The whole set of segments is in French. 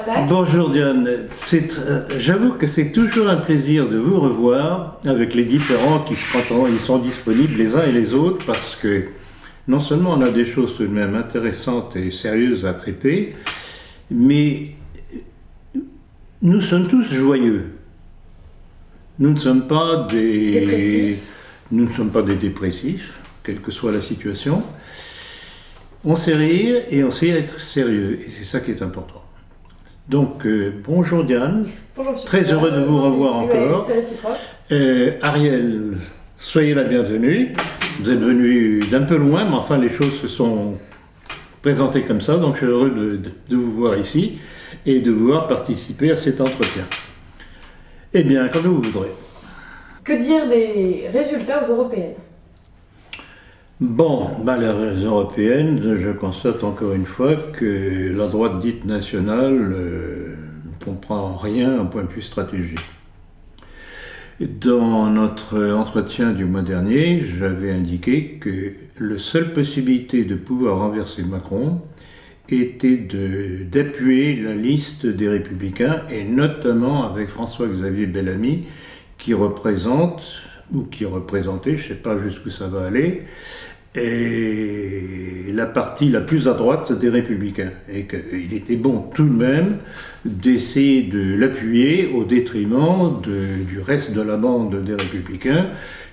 Chassagne. Bonjour Diane, j'avoue que c'est toujours un plaisir de vous revoir avec les différents qui ils sont disponibles les uns et les autres parce que non seulement on a des choses tout de même intéressantes et sérieuses à traiter, mais nous sommes tous joyeux. Nous ne sommes pas des dépressifs, quelle que soit la situation. On sait rire et on sait être sérieux, et c'est ça qui est important. Donc, bonjour Diane. Bonjour monsieur. Très heureux de vous revoir encore. C'est réciproque. Ariel, soyez la bienvenue. Merci. Vous êtes venu d'un peu loin, mais enfin les choses se sont présentées comme ça, donc je suis heureux de vous voir ici et de vous voir participer à cet entretien. Eh bien, comme vous voudrez. Que dire des résultats aux européennes? Bon, les européennes, je constate encore une fois que la droite dite nationale ne comprend rien au point de vue stratégique. Dans notre entretien du mois dernier, j'avais indiqué que la seule possibilité de pouvoir renverser Macron était d'appuyer la liste des Républicains, et notamment avec François-Xavier Bellamy, qui représente, ou qui représentait, je ne sais pas jusqu'où ça va aller, et la partie la plus à droite des Républicains. Et qu'il était bon tout de même d'essayer de l'appuyer au détriment du reste de la bande des Républicains,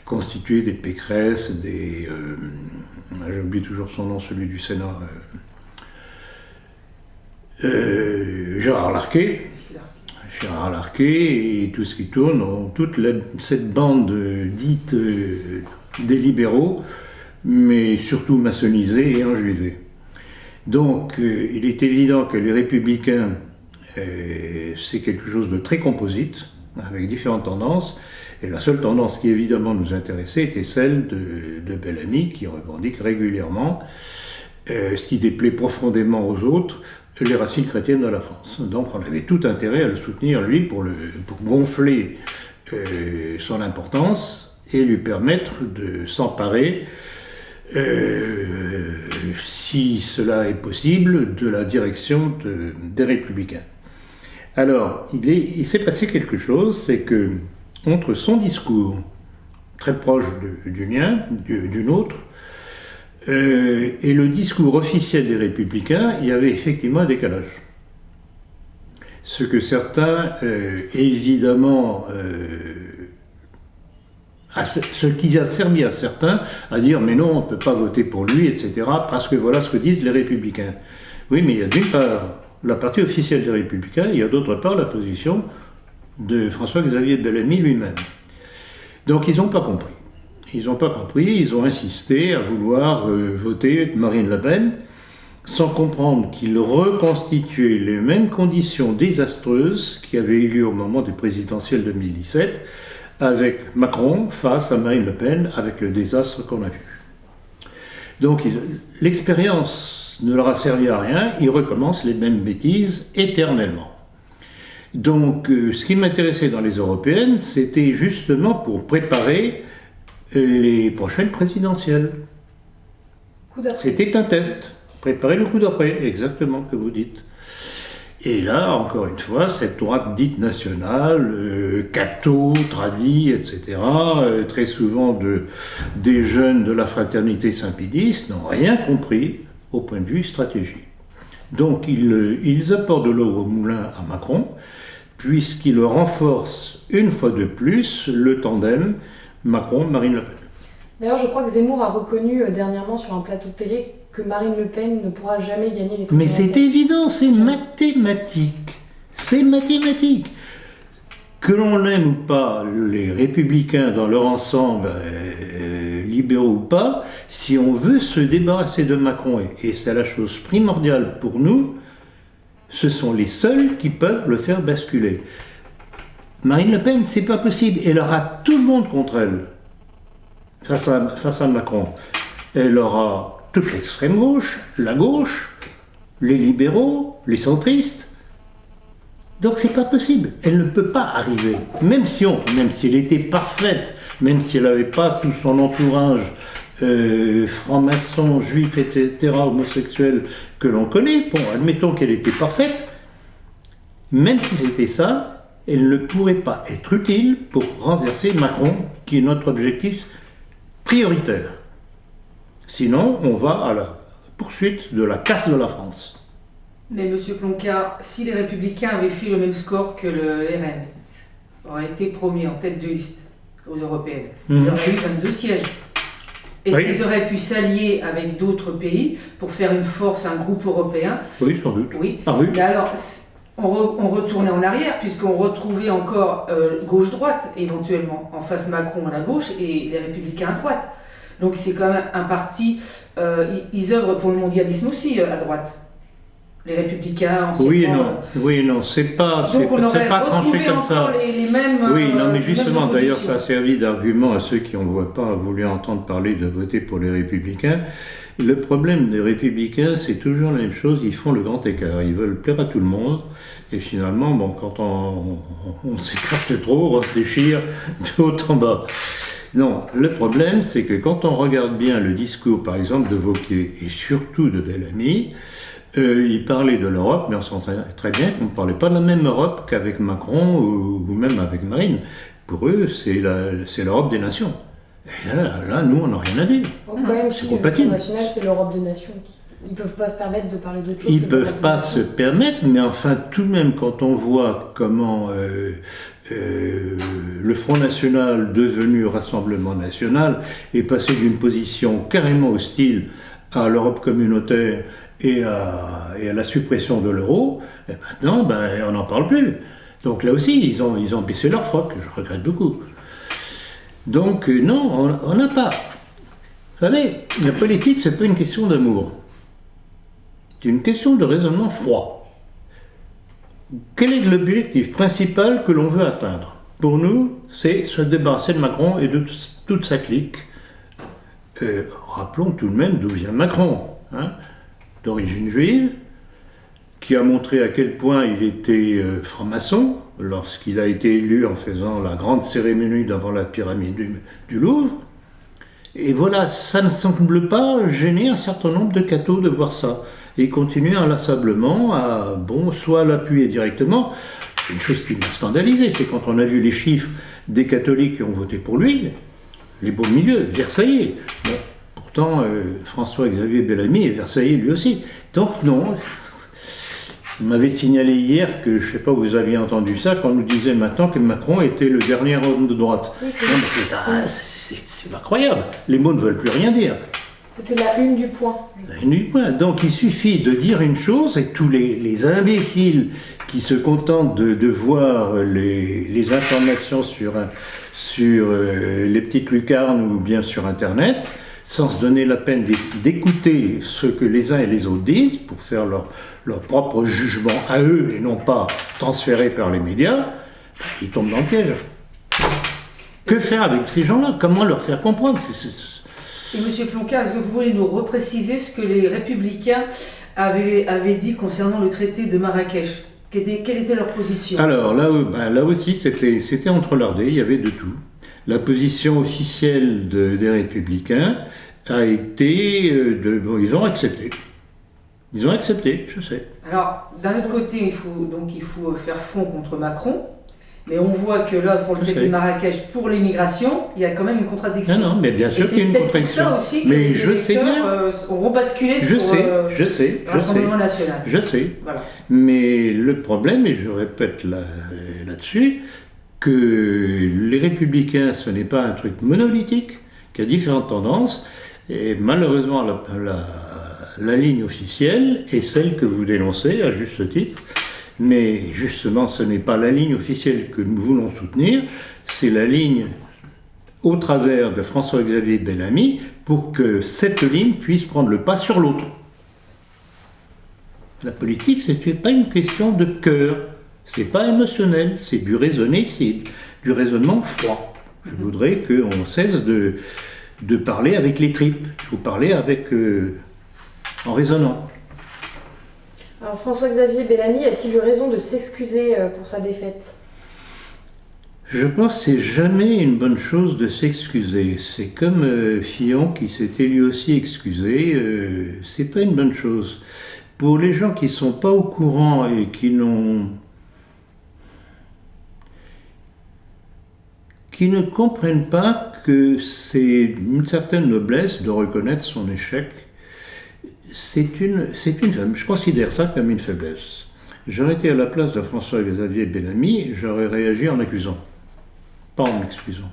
constituée des Pécresse, j'oublie toujours son nom, celui du Sénat, Gérard Larquet. Gérard Larquet et tout ce qui tourne, cette bande dite des libéraux, mais surtout maçonnisée et enjuivée. Donc, il est évident que les Républicains, c'est quelque chose de très composite, avec différentes tendances, et la seule tendance qui évidemment nous intéressait était celle de Bellamy, qui revendique régulièrement, ce qui déplaît profondément aux autres, les racines chrétiennes de la France. Donc on avait tout intérêt à le soutenir, lui, pour gonfler son importance et lui permettre de s'emparer, si cela est possible, de la direction des Républicains. Alors, il s'est passé quelque chose, c'est que, entre son discours, très proche du mien, du nôtre, et le discours officiel des Républicains, il y avait effectivement un décalage. Ce que certains, évidemment, ce qui a servi à certains à dire « mais non, on ne peut pas voter pour lui, etc. » parce que voilà ce que disent les Républicains. Oui, mais il y a d'une part la partie officielle des Républicains, il y a d'autre part la position de François-Xavier Bellamy lui-même. Donc ils n'ont pas compris. Ils n'ont pas compris, ils ont insisté à vouloir voter Marine Le Pen, sans comprendre qu'ils reconstituaient les mêmes conditions désastreuses qui avaient eu lieu au moment des présidentielles 2017, avec Macron face à Marine Le Pen, avec le désastre qu'on a vu. Donc l'expérience ne leur a servi à rien, ils recommencent les mêmes bêtises éternellement. Donc ce qui m'intéressait dans les européennes, c'était justement pour préparer les prochaines présidentielles. C'était un test. Préparer le coup d'après, exactement, que vous dites. Et là, encore une fois, cette droite dite nationale, catho, tradi, etc., très souvent des jeunes de la fraternité saint-pédiste, n'ont rien compris au point de vue stratégique. Donc ils apportent de l'eau au moulin à Macron, puisqu'ils renforcent une fois de plus le tandem Macron-Marine Le Pen. D'ailleurs, je crois que Zemmour a reconnu dernièrement sur un plateau de télé que Marine Le Pen ne pourra jamais gagner les présidentielles. Mais c'est évident, c'est mathématique. C'est mathématique. Que l'on l'aime ou pas, les Républicains dans leur ensemble, libéraux ou pas, si on veut se débarrasser de Macron, et c'est la chose primordiale pour nous, ce sont les seuls qui peuvent le faire basculer. Marine Le Pen, c'est pas possible. Elle aura tout le monde contre elle, face à Macron. Elle aura toute l'extrême gauche, la gauche, les libéraux, les centristes. Donc c'est pas possible. Elle ne peut pas arriver. Même si elle était parfaite, même si elle n'avait pas tout son entourage franc-maçon, juif, etc., homosexuel, que l'on connaît, bon, admettons qu'elle était parfaite, même si c'était ça, elle ne pourrait pas être utile pour renverser Macron, qui est notre objectif prioritaire. Sinon, on va à la poursuite de la casse de la France. Mais Monsieur Plonka, si les Républicains avaient fait le même score que le RN, aurait été premier en tête de liste aux européennes, ils auraient eu 22 sièges. Est-ce qu'ils auraient pu s'allier avec d'autres pays pour faire une force, un groupe européen? Oui, sans doute. Oui. Ah oui. Mais alors, on retournait en arrière, puisqu'on retrouvait encore gauche-droite, éventuellement, en face Macron à la gauche et les Républicains à droite. Donc c'est quand même un parti, ils œuvrent pour le mondialisme aussi à droite. Les Républicains, anciennement. Oui et non, c'est pas tranché comme ça. Les mêmes. Oui, non, mais justement, d'ailleurs, ça a servi d'argument à ceux qui n'ont pas voulu entendre parler de voter pour les Républicains. Le problème des Républicains, c'est toujours la même chose, ils font le grand écart, ils veulent plaire à tout le monde, et finalement, bon, quand on s'écarte trop, on se déchire de haut en bas. Non, le problème, c'est que quand on regarde bien le discours, par exemple, de Wauquiez, et surtout de Bellamy, ils parlaient de l'Europe, mais on sentait très bien qu'on ne parlait pas de la même Europe qu'avec Macron ou même avec Marine. Pour eux, c'est l'Europe des nations. Et là, nous, on n'a rien à dire. Quand même, c'est si compatible. le Front National, c'est l'Europe des nations. Ils ne peuvent pas se permettre de parler d'autre chose. Ils ne peuvent pas se permettre, mais enfin, tout de même, quand on voit comment le Front National, devenu Rassemblement National, est passé d'une position carrément hostile à l'Europe communautaire et à la suppression de l'euro, et maintenant, on n'en parle plus. Donc là aussi, ils ont baissé leur froc, que je regrette beaucoup. Donc non, on n'a pas. Vous savez, la politique, c'est pas une question d'amour. C'est une question de raisonnement froid. Quel est l'objectif principal que l'on veut atteindre? Pour nous, c'est se débarrasser de Macron et de toute sa clique. Rappelons tout de même d'où vient Macron, d'origine juive, qui a montré à quel point il était franc-maçon lorsqu'il a été élu en faisant la grande cérémonie devant la pyramide du Louvre. Et voilà, ça ne semble pas gêner un certain nombre de cathos de voir ça. Et continuer inlassablement à, soit l'appuyer directement. Une chose qui m'a scandalisé, c'est quand on a vu les chiffres des catholiques qui ont voté pour lui, les beaux milieux, Versaillais. Bon, pourtant, François-Xavier Bellamy est Versaillais lui aussi. Donc non, vous m'avez signalé hier que, je ne sais pas, vous aviez entendu ça, quand on nous disait maintenant que Macron était le dernier homme de droite. Oui, c'est incroyable. Les mots ne veulent plus rien dire. C'était la une du point. La une du point. Donc il suffit de dire une chose et tous les imbéciles qui se contentent de voir les informations sur les petites lucarnes ou bien sur Internet, sans se donner la peine d'écouter ce que les uns et les autres disent pour faire leur propre jugement à eux et non pas transféré par les médias, ils tombent dans le piège. Que faire avec ces gens-là? Comment leur faire comprendre? Et M. Plonka, est-ce que vous voulez nous repréciser ce que les Républicains avaient dit concernant le traité de Marrakech? Quelle était leur position? Alors là aussi, c'était entrelardé, il y avait de tout. La position officielle des Républicains a été ils ont accepté. Ils ont accepté, je sais. Alors, d'un autre côté, il faut faire front contre Macron. Mais on voit que là, pour le traité de Marrakech, pour l'immigration, il y a quand même une contradiction. Non, mais bien sûr qu'il y a une contradiction. C'est peut-être pour ça aussi que mais les je sais bien. Ont rebasculé sur le Rassemblement national. Je sais. Voilà. Mais le problème, et je répète là-dessus, que les Républicains, ce n'est pas un truc monolithique, qui a différentes tendances, et malheureusement, la ligne officielle est celle que vous dénoncez, à juste titre. Mais justement, ce n'est pas la ligne officielle que nous voulons soutenir, c'est la ligne au travers de François-Xavier Bellamy pour que cette ligne puisse prendre le pas sur l'autre. La politique, ce n'est pas une question de cœur, c'est pas émotionnel, c'est du raisonné, c'est du raisonnement froid. Je voudrais qu'on cesse de parler avec les tripes, il faut parler en raisonnant. Alors François-Xavier Bellamy a-t-il eu raison de s'excuser pour sa défaite? Je pense que c'est jamais une bonne chose de s'excuser. C'est comme Fillon qui s'était lui aussi excusé, c'est pas une bonne chose. Pour les gens qui sont pas au courant et qui n'ont qui ne comprennent pas que c'est une certaine noblesse de reconnaître son échec. Je considère ça comme une faiblesse. J'aurais été à la place de François-Xavier Bellamy, j'aurais réagi en accusant, pas en m'excusant.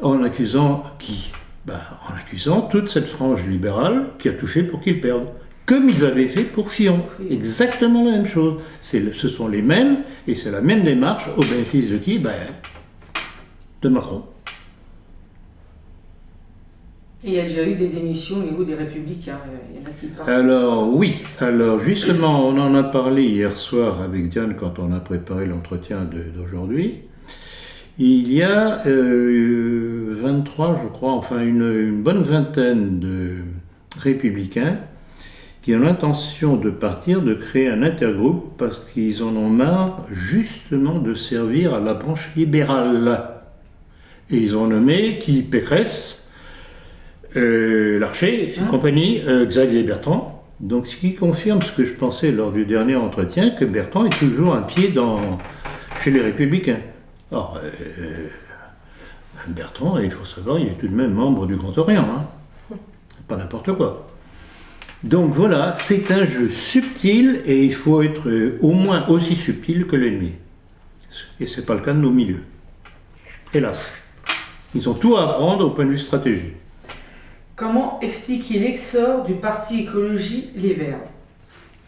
En accusant qui? En accusant toute cette frange libérale qui a tout fait pour qu'ils perdent. Comme ils avaient fait pour Fillon. Exactement la même chose. Ce sont les mêmes, et c'est la même démarche au bénéfice de qui? De Macron. Et il y a déjà eu des démissions au niveau des Républicains. Il y en a qui partent. Alors oui, justement, on en a parlé hier soir avec Diane quand on a préparé l'entretien d'aujourd'hui. Il y a 23, je crois, enfin une bonne vingtaine de républicains qui ont l'intention de partir, de créer un intergroupe parce qu'ils en ont marre justement de servir à la branche libérale. Et ils ont nommé qui? Pécresse, Larcher et compagnie, Xavier Bertrand. Donc ce qui confirme ce que je pensais lors du dernier entretien, que Bertrand est toujours un pied chez les Républicains. Or, Bertrand, il faut savoir, il est tout de même membre du Grand Orient. Pas n'importe quoi. Donc voilà, c'est un jeu subtil et il faut être au moins aussi subtil que l'ennemi. Et c'est pas le cas de nos milieux. Hélas. Ils ont tout à apprendre au point de vue stratégique. Comment expliquer l'essor du parti écologie Les Verts,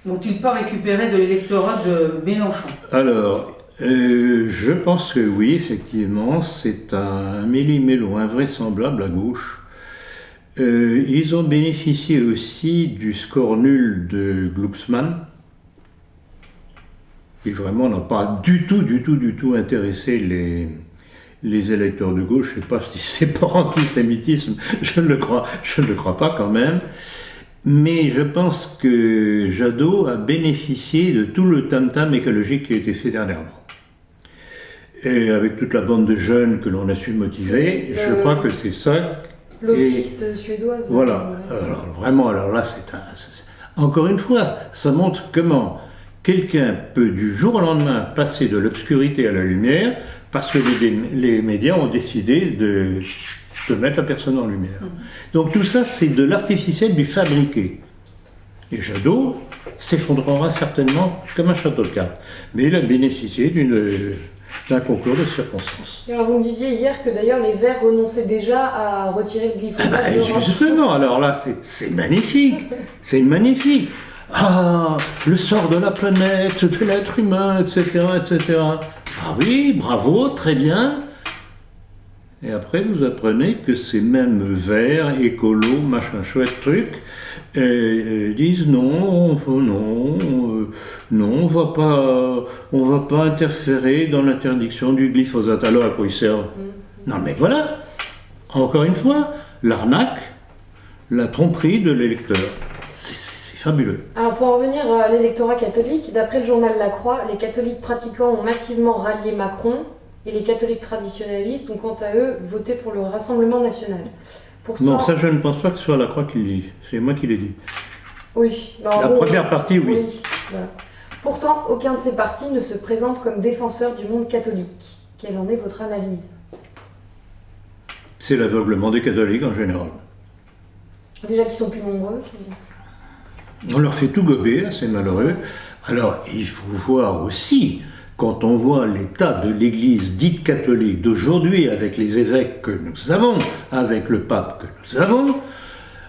dont il part récupérer de l'électorat de Mélenchon? Alors, je pense que oui, effectivement, c'est un méli-mélo invraisemblable à gauche. Ils ont bénéficié aussi du score nul de Glucksmann, qui vraiment n'a pas du tout intéressé les électeurs de gauche. Je ne sais pas si c'est par antisémitisme, je ne le crois pas quand même. Mais je pense que Jadot a bénéficié de tout le tam-tam écologique qui a été fait dernièrement. Et avec toute la bande de jeunes que l'on a su motiver, je crois que c'est ça. L'autiste suédoise. Voilà. Alors là, encore une fois, ça montre comment quelqu'un peut du jour au lendemain passer de l'obscurité à la lumière parce que les médias ont décidé de mettre la personne en lumière. Donc tout ça, c'est de l'artificiel, du fabriqué. Et Jadot s'effondrera certainement comme un château de cartes. Mais il a bénéficié d'un concours de circonstances. Et alors vous me disiez hier que d'ailleurs les Verts renonçaient déjà à retirer le glyphosate. Justement, alors là, c'est magnifique. C'est magnifique. Ah, le sort de la planète, de l'être humain, etc., etc. Ah oui, bravo, très bien. Et après, vous apprenez que ces mêmes verts, écolos, machin chouette truc, disent non, on va pas interférer dans l'interdiction du glyphosate. Alors à quoi ils servent? Non mais voilà, encore une fois, l'arnaque, la tromperie de l'électeur. C'est fabuleux. Alors pour en revenir à l'électorat catholique, d'après le journal La Croix, les catholiques pratiquants ont massivement rallié Macron et les catholiques traditionnalistes ont quant à eux voté pour le Rassemblement national. Pourtant, non, ça je ne pense pas que ce soit La Croix qui le dit, c'est moi qui l'ai dit. Oui. La première partie, oui. Voilà. Pourtant, aucun de ces partis ne se présente comme défenseur du monde catholique. Quelle en est votre analyse? C'est l'aveuglement des catholiques en général. Déjà qu'ils sont plus nombreux. On leur fait tout gober, c'est malheureux. Alors, il faut voir aussi, quand on voit l'état de l'Église dite catholique d'aujourd'hui, avec les évêques que nous avons, avec le pape que nous avons,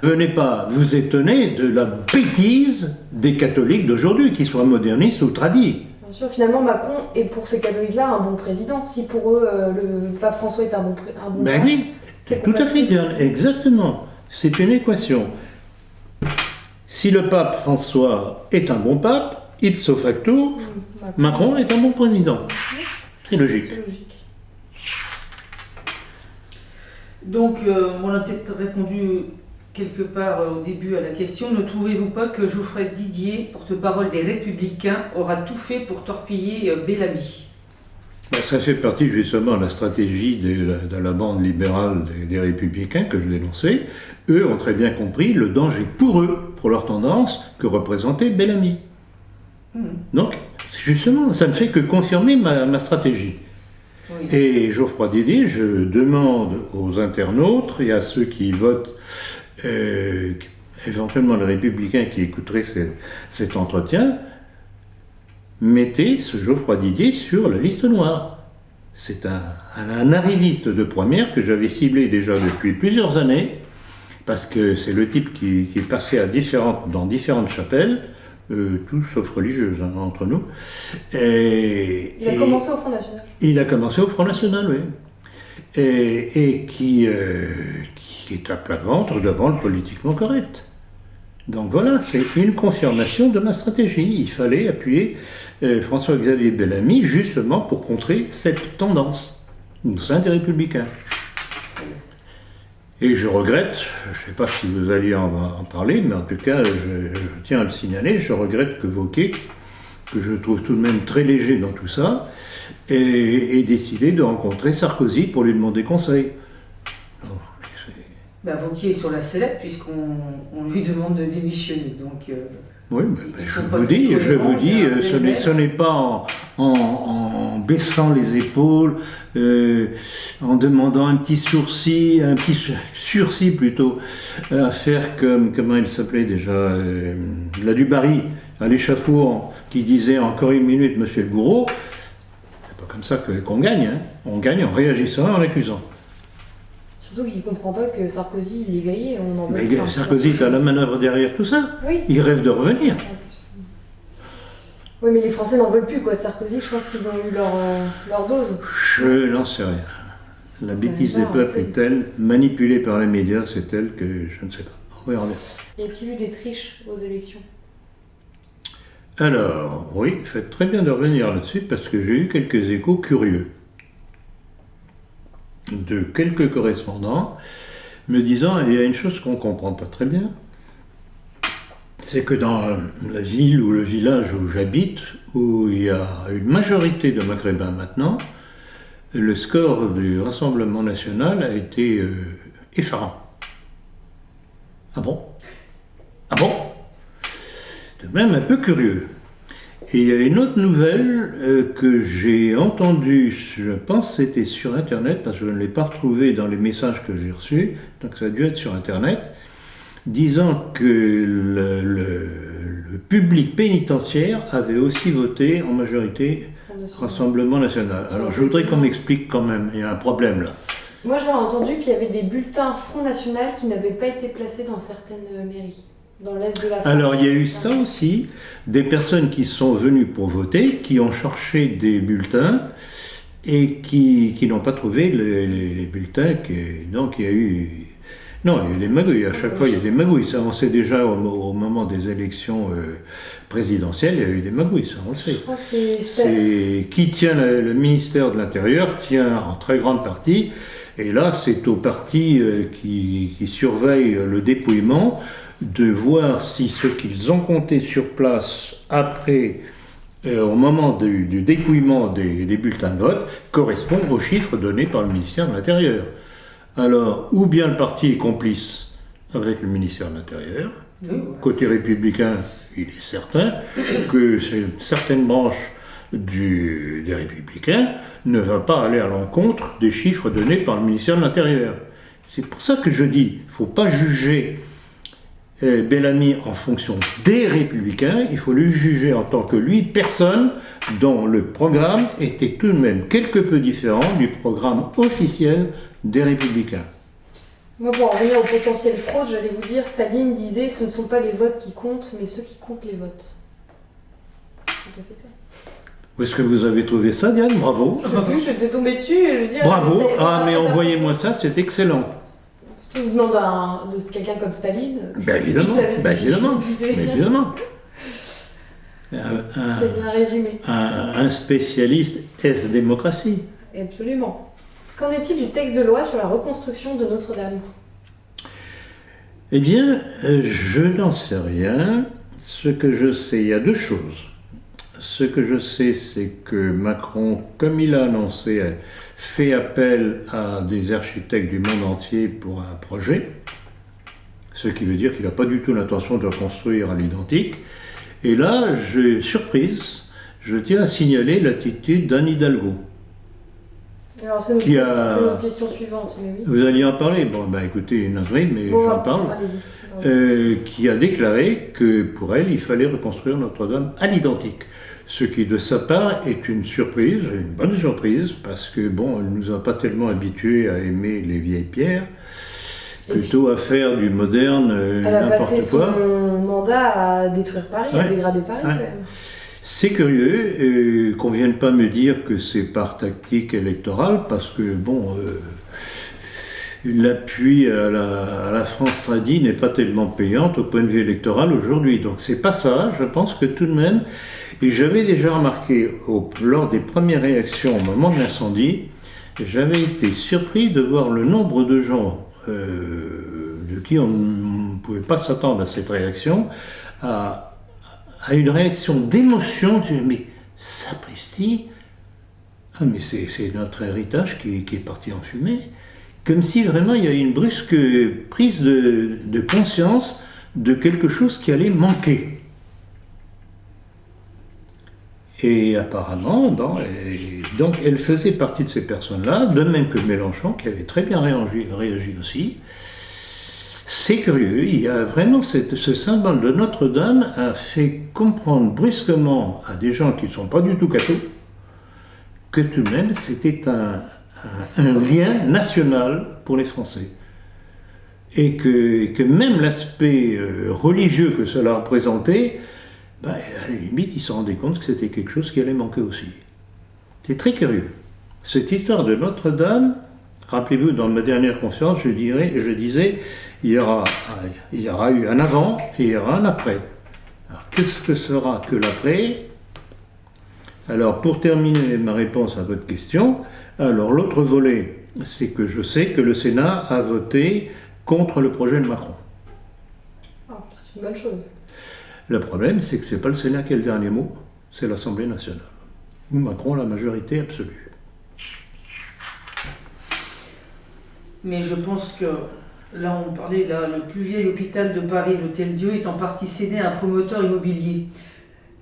venez pas vous étonner de la bêtise des catholiques d'aujourd'hui, qu'ils soient modernistes ou tradis. Bien sûr, finalement, Macron est pour ces catholiques-là un bon président. Si pour eux, le pape François est un bon ben pape, oui, c'est tout à fait bien, exactement. C'est une équation. Si le pape François est un bon pape, ipso facto, Macron est un bon président. C'est logique. Donc, on a peut-être répondu quelque part au début à la question. Ne trouvez-vous pas que Geoffroy Didier, porte-parole des Républicains, aura tout fait pour torpiller Bellamy? Ça fait partie justement de la stratégie de la bande libérale des Républicains que je dénonçais. Eux ont très bien compris le danger pour eux, pour leur tendance, que représentait Donc, justement, ça ne fait que confirmer ma stratégie. Oui. Oui. Et Geoffroy Didier, je demande aux internautes et à ceux qui votent, éventuellement les républicains qui écouteraient cet entretien, mettez ce Geoffroy Didier sur la liste noire. C'est un arriviste de première que j'avais ciblé déjà depuis plusieurs années, parce que c'est le type qui est passé dans différentes chapelles, tout sauf religieuses, hein, entre nous. Il a commencé au Front National. Il a commencé au Front National, oui. Et qui est à plat ventre devant le politiquement correct. Donc voilà, c'est une confirmation de ma stratégie. Il fallait appuyer François-Xavier Bellamy justement pour contrer cette tendance au sein des Républicains. Et je regrette, je ne sais pas si vous alliez en parler, mais en tout cas, je tiens à le signaler, je regrette que Wauquiez, que je trouve tout de même très léger dans tout ça, ait décidé de rencontrer Sarkozy pour lui demander conseil. Wauquiez est sur la sellette puisqu'on lui demande de démissionner. Donc, oui, je vous dis, ce n'est pas en baissant les épaules, en demandant un petit sursis plutôt, à faire comme, comment il s'appelait déjà, la Dubarry, à l'échafaud, qui disait encore une minute, monsieur le bourreau. C'est pas comme ça qu'on gagne, hein. On gagne en réagissant et en accusant. Surtout qu'il ne comprend pas que Sarkozy il est grillé. Mais Sarkozy est à la manœuvre derrière tout ça. Oui. Il rêve de revenir. Oui, mais les Français n'en veulent plus de Sarkozy. Je pense qu'ils ont eu leur dose. Je n'en sais rien. La bêtise des peuples est telle, manipulée par les médias, c'est telle que je ne sais pas. Regardez. Y a-t-il eu des triches aux élections? Alors, oui, faites très bien de revenir là-dessus parce que j'ai eu quelques échos curieux de quelques correspondants me disant, et il y a une chose qu'on ne comprend pas très bien, c'est que dans la ville ou le village où j'habite, où il y a une majorité de Maghrébins maintenant, le score du Rassemblement national a été effarant. Ah bon? Ah bon? C'est même un peu curieux. Et il y a une autre nouvelle que j'ai entendue, je pense que c'était sur Internet, parce que je ne l'ai pas retrouvée dans les messages que j'ai reçus, donc ça a dû être sur Internet, disant que le public pénitentiaire avait aussi voté en majorité Rassemblement national. Alors je voudrais qu'on m'explique quand même, il y a un problème là. Moi j'avais entendu qu'il y avait des bulletins Front National qui n'avaient pas été placés dans certaines mairies. Dans l'est de la France. Alors il y a eu ça aussi, des personnes qui sont venues pour voter, qui ont cherché des bulletins et qui n'ont pas trouvé les bulletins. Donc il y a eu des magouilles, à chaque fois il y a des magouilles. Ça on sait déjà au moment des élections présidentielles, il y a eu des magouilles, ça on le sait. Je crois que c'est qui tient le ministère de l'Intérieur, tient en très grande partie, et là c'est au parti qui surveille le dépouillement, de voir si ce qu'ils ont compté sur place après, au moment du dépouillement des bulletins de vote, correspond aux chiffres donnés par le ministère de l'Intérieur. Alors, ou bien le parti est complice avec le ministère de l'Intérieur, côté républicain, il est certain que certaines branches des Républicains ne va pas aller à l'encontre des chiffres donnés par le ministère de l'Intérieur. C'est pour ça que je dis, il ne faut pas juger Bellamy en fonction des Républicains, il faut le juger en tant que lui, personne dont le programme était tout de même quelque peu différent du programme officiel des Républicains. Moi, pour en revenir au potentiel fraude, j'allais vous dire, Staline disait, ce ne sont pas les votes qui comptent, mais ceux qui comptent les votes. Tout à fait ça. Où est-ce que vous avez trouvé ça, Diane? Bravo. Je sais plus, je t'ai tombé dessus et je dis... Bravo. Mais envoyez-moi ça, c'est excellent. Surtout venant de quelqu'un comme Staline. Ben évidemment, évidemment. C'est bien résumé. Un spécialiste est-ce-démocratie. Absolument. Qu'en est-il du texte de loi sur la reconstruction de Notre-Dame? Eh bien, je n'en sais rien. Ce que je sais, il y a deux choses. Ce que je sais, c'est que Macron, comme il a annoncé, fait appel à des architectes du monde entier pour un projet, ce qui veut dire qu'il n'a pas du tout l'intention de reconstruire à l'identique. Et là, surprise, je tiens à signaler l'attitude d'Anne Hidalgo. Alors c'est notre, Qui question, a- c'est notre question suivante, mais oui. Vous alliez en parler? Bon, ben écoutez, navré, mais Bon, j'en parle. allez-y. Qui a déclaré que pour elle, il fallait reconstruire Notre-Dame à l'identique. Ce qui, de sa part, est une surprise, une bonne surprise, parce que, bon, elle ne nous a pas tellement habitués à aimer les vieilles pierres, Et plutôt à faire du moderne Elle a passé n'importe quoi. son mandat à détruire Paris, à Ouais. dégrader Paris Ouais. quand même. C'est curieux qu'on ne vienne pas me dire que c'est par tactique électorale, parce que, bon, l'appui à la France Tradi n'est pas tellement payante au point de vue électoral aujourd'hui. Donc c'est pas ça, je pense que tout de même, et j'avais déjà remarqué lors des premières réactions au moment de l'incendie, j'avais été surpris de voir le nombre de gens de qui on ne pouvait pas s'attendre à cette réaction, à une réaction d'émotion, mais sapristi, ah mais c'est notre héritage qui est parti en fumée. Comme si vraiment il y a eu une brusque prise de conscience de quelque chose qui allait manquer. Et apparemment, bon, donc elle faisait partie de ces personnes-là, de même que Mélenchon, qui avait très bien réagi aussi. C'est curieux, il y a vraiment ce symbole de Notre-Dame a fait comprendre brusquement à des gens qui ne sont pas du tout cathos que tout de même c'était un lien national pour les Français. Et que même l'aspect religieux que cela représentait, ben, à la limite, ils se rendaient compte que c'était quelque chose qui allait manquer aussi. C'est très curieux. Cette histoire de Notre-Dame, rappelez-vous, dans ma dernière conférence, je disais, il y aura eu un avant et il y aura un après. Alors, qu'est-ce que sera que l'après? Alors, pour terminer ma réponse à votre question, alors l'autre volet, c'est que je sais que le Sénat a voté contre le projet de Macron. Ah, c'est une bonne chose. Le problème, c'est que ce n'est pas le Sénat qui a le dernier mot, c'est l'Assemblée nationale, où Macron a la majorité absolue. Mais je pense que, là on parlait, là, le plus vieil hôpital de Paris, l'Hôtel Dieu, est en partie cédé à un promoteur immobilier.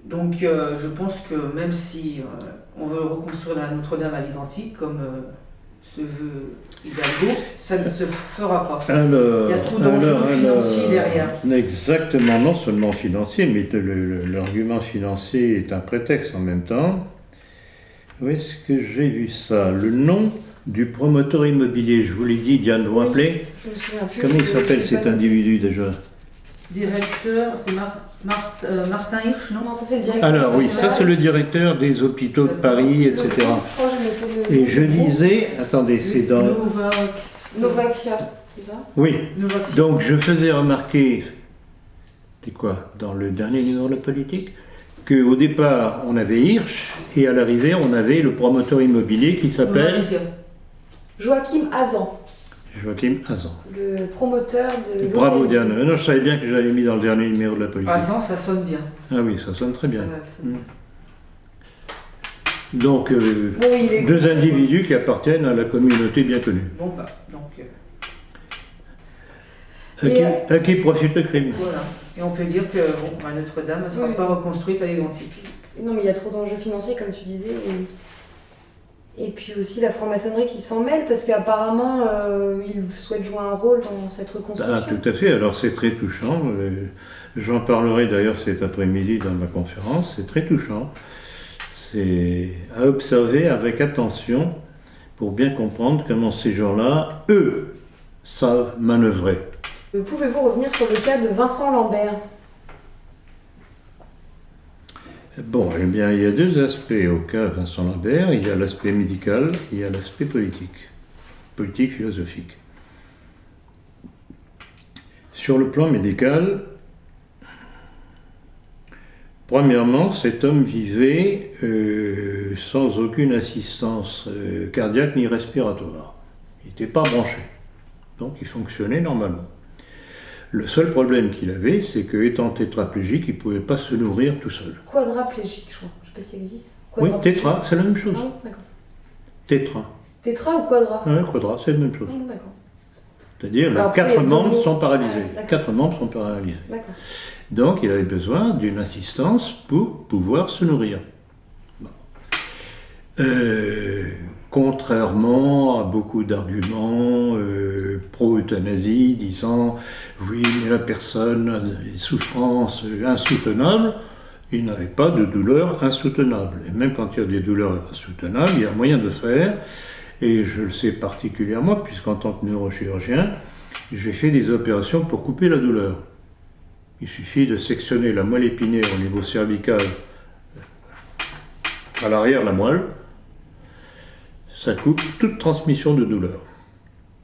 Donc je pense que même si on veut reconstruire la Notre-Dame à l'identique, comme se veut Hidalgo, ça ne se fera pas. Alors, il y a trop d'enjeux financiers derrière. Exactement, non seulement financier, mais l'argument financier est un prétexte en même temps. Où est-ce que j'ai vu ça? Le nom du promoteur immobilier, je vous l'ai dit, Diane, vous vous rappelez? Je me souviens plus. Comment il s'appelle cet individu déjà? Directeur, c'est Martin Hirsch, non? Non, ça c'est le directeur. Alors oui, ça c'est le directeur des hôpitaux de Paris, etc. Je crois que je mettais Et je disais, attendez, c'est dans... Novaxia, c'est ça? Oui, Novaxia. donc je faisais remarquer, c'était quoi, dans le dernier numéro de la politique, qu'au départ on avait Hirsch et à l'arrivée on avait le promoteur immobilier qui s'appelle Novaxia. Joachim Hazan, Joachim Hazan. le promoteur de. Bravo l'hôtel. Diane. Non, je savais bien que j'avais mis dans le dernier numéro de la politique. Ah, ça sonne bien. Ah oui, ça sonne très bien. Ça va, c'est- Donc, Bon, il est. deux individus qui appartiennent à la communauté bien connue. Bon, bah, donc Et, À qui profite le crime? voilà. Et on peut dire que bon, bah, Notre-Dame ne sera Oui. pas reconstruite à l'identique. Non, mais il y a trop d'enjeux financiers, comme tu disais. Et puis aussi la franc-maçonnerie qui s'en mêle, parce qu'apparemment, ils souhaitent jouer un rôle dans cette reconstruction. Ah, tout à fait. Alors, c'est très touchant. J'en parlerai d'ailleurs cet après-midi dans ma conférence. C'est très touchant. C'est à observer avec attention pour bien comprendre comment ces gens-là, eux, savent manœuvrer. Pouvez-vous revenir sur le cas de Vincent Lambert? Bon, eh bien, il y a deux aspects au cas de Vincent Lambert. Il y a l'aspect médical, il y a l'aspect politique philosophique. Sur le plan médical, premièrement, cet homme vivait sans aucune assistance cardiaque ni respiratoire. Il n'était pas branché, donc il fonctionnait normalement. Le seul problème qu'il avait, c'est qu'étant tétraplégique, il ne pouvait pas se nourrir tout seul. Quadraplégique, je crois. Je sais pas si ça existe. Oui, Quadraplégique. tétra, c'est la même chose. Ah, d'accord. Tétra. Tétra ou quadra? Ouais, quadra, c'est la même chose. Ah, d'accord. C'est-à-dire, les Après, il y a quatre deux membres mots. sont paralysés. Ah, d'accord. 4 membres sont paralysés. D'accord. Donc, il avait besoin d'une assistance pour pouvoir se nourrir. Bon. contrairement à beaucoup d'arguments pro-euthanasie disant oui, mais la personne a des souffrances insoutenables. Il n'avait pas de douleur insoutenable. Et même quand il y a des douleurs insoutenables, il y a moyen de faire. Et je le sais particulièrement, puisqu'en tant que neurochirurgien, j'ai fait des opérations pour couper la douleur. Il suffit de sectionner la moelle épinière au niveau cervical, à l'arrière de la moelle. Ça coupe toute transmission de douleur.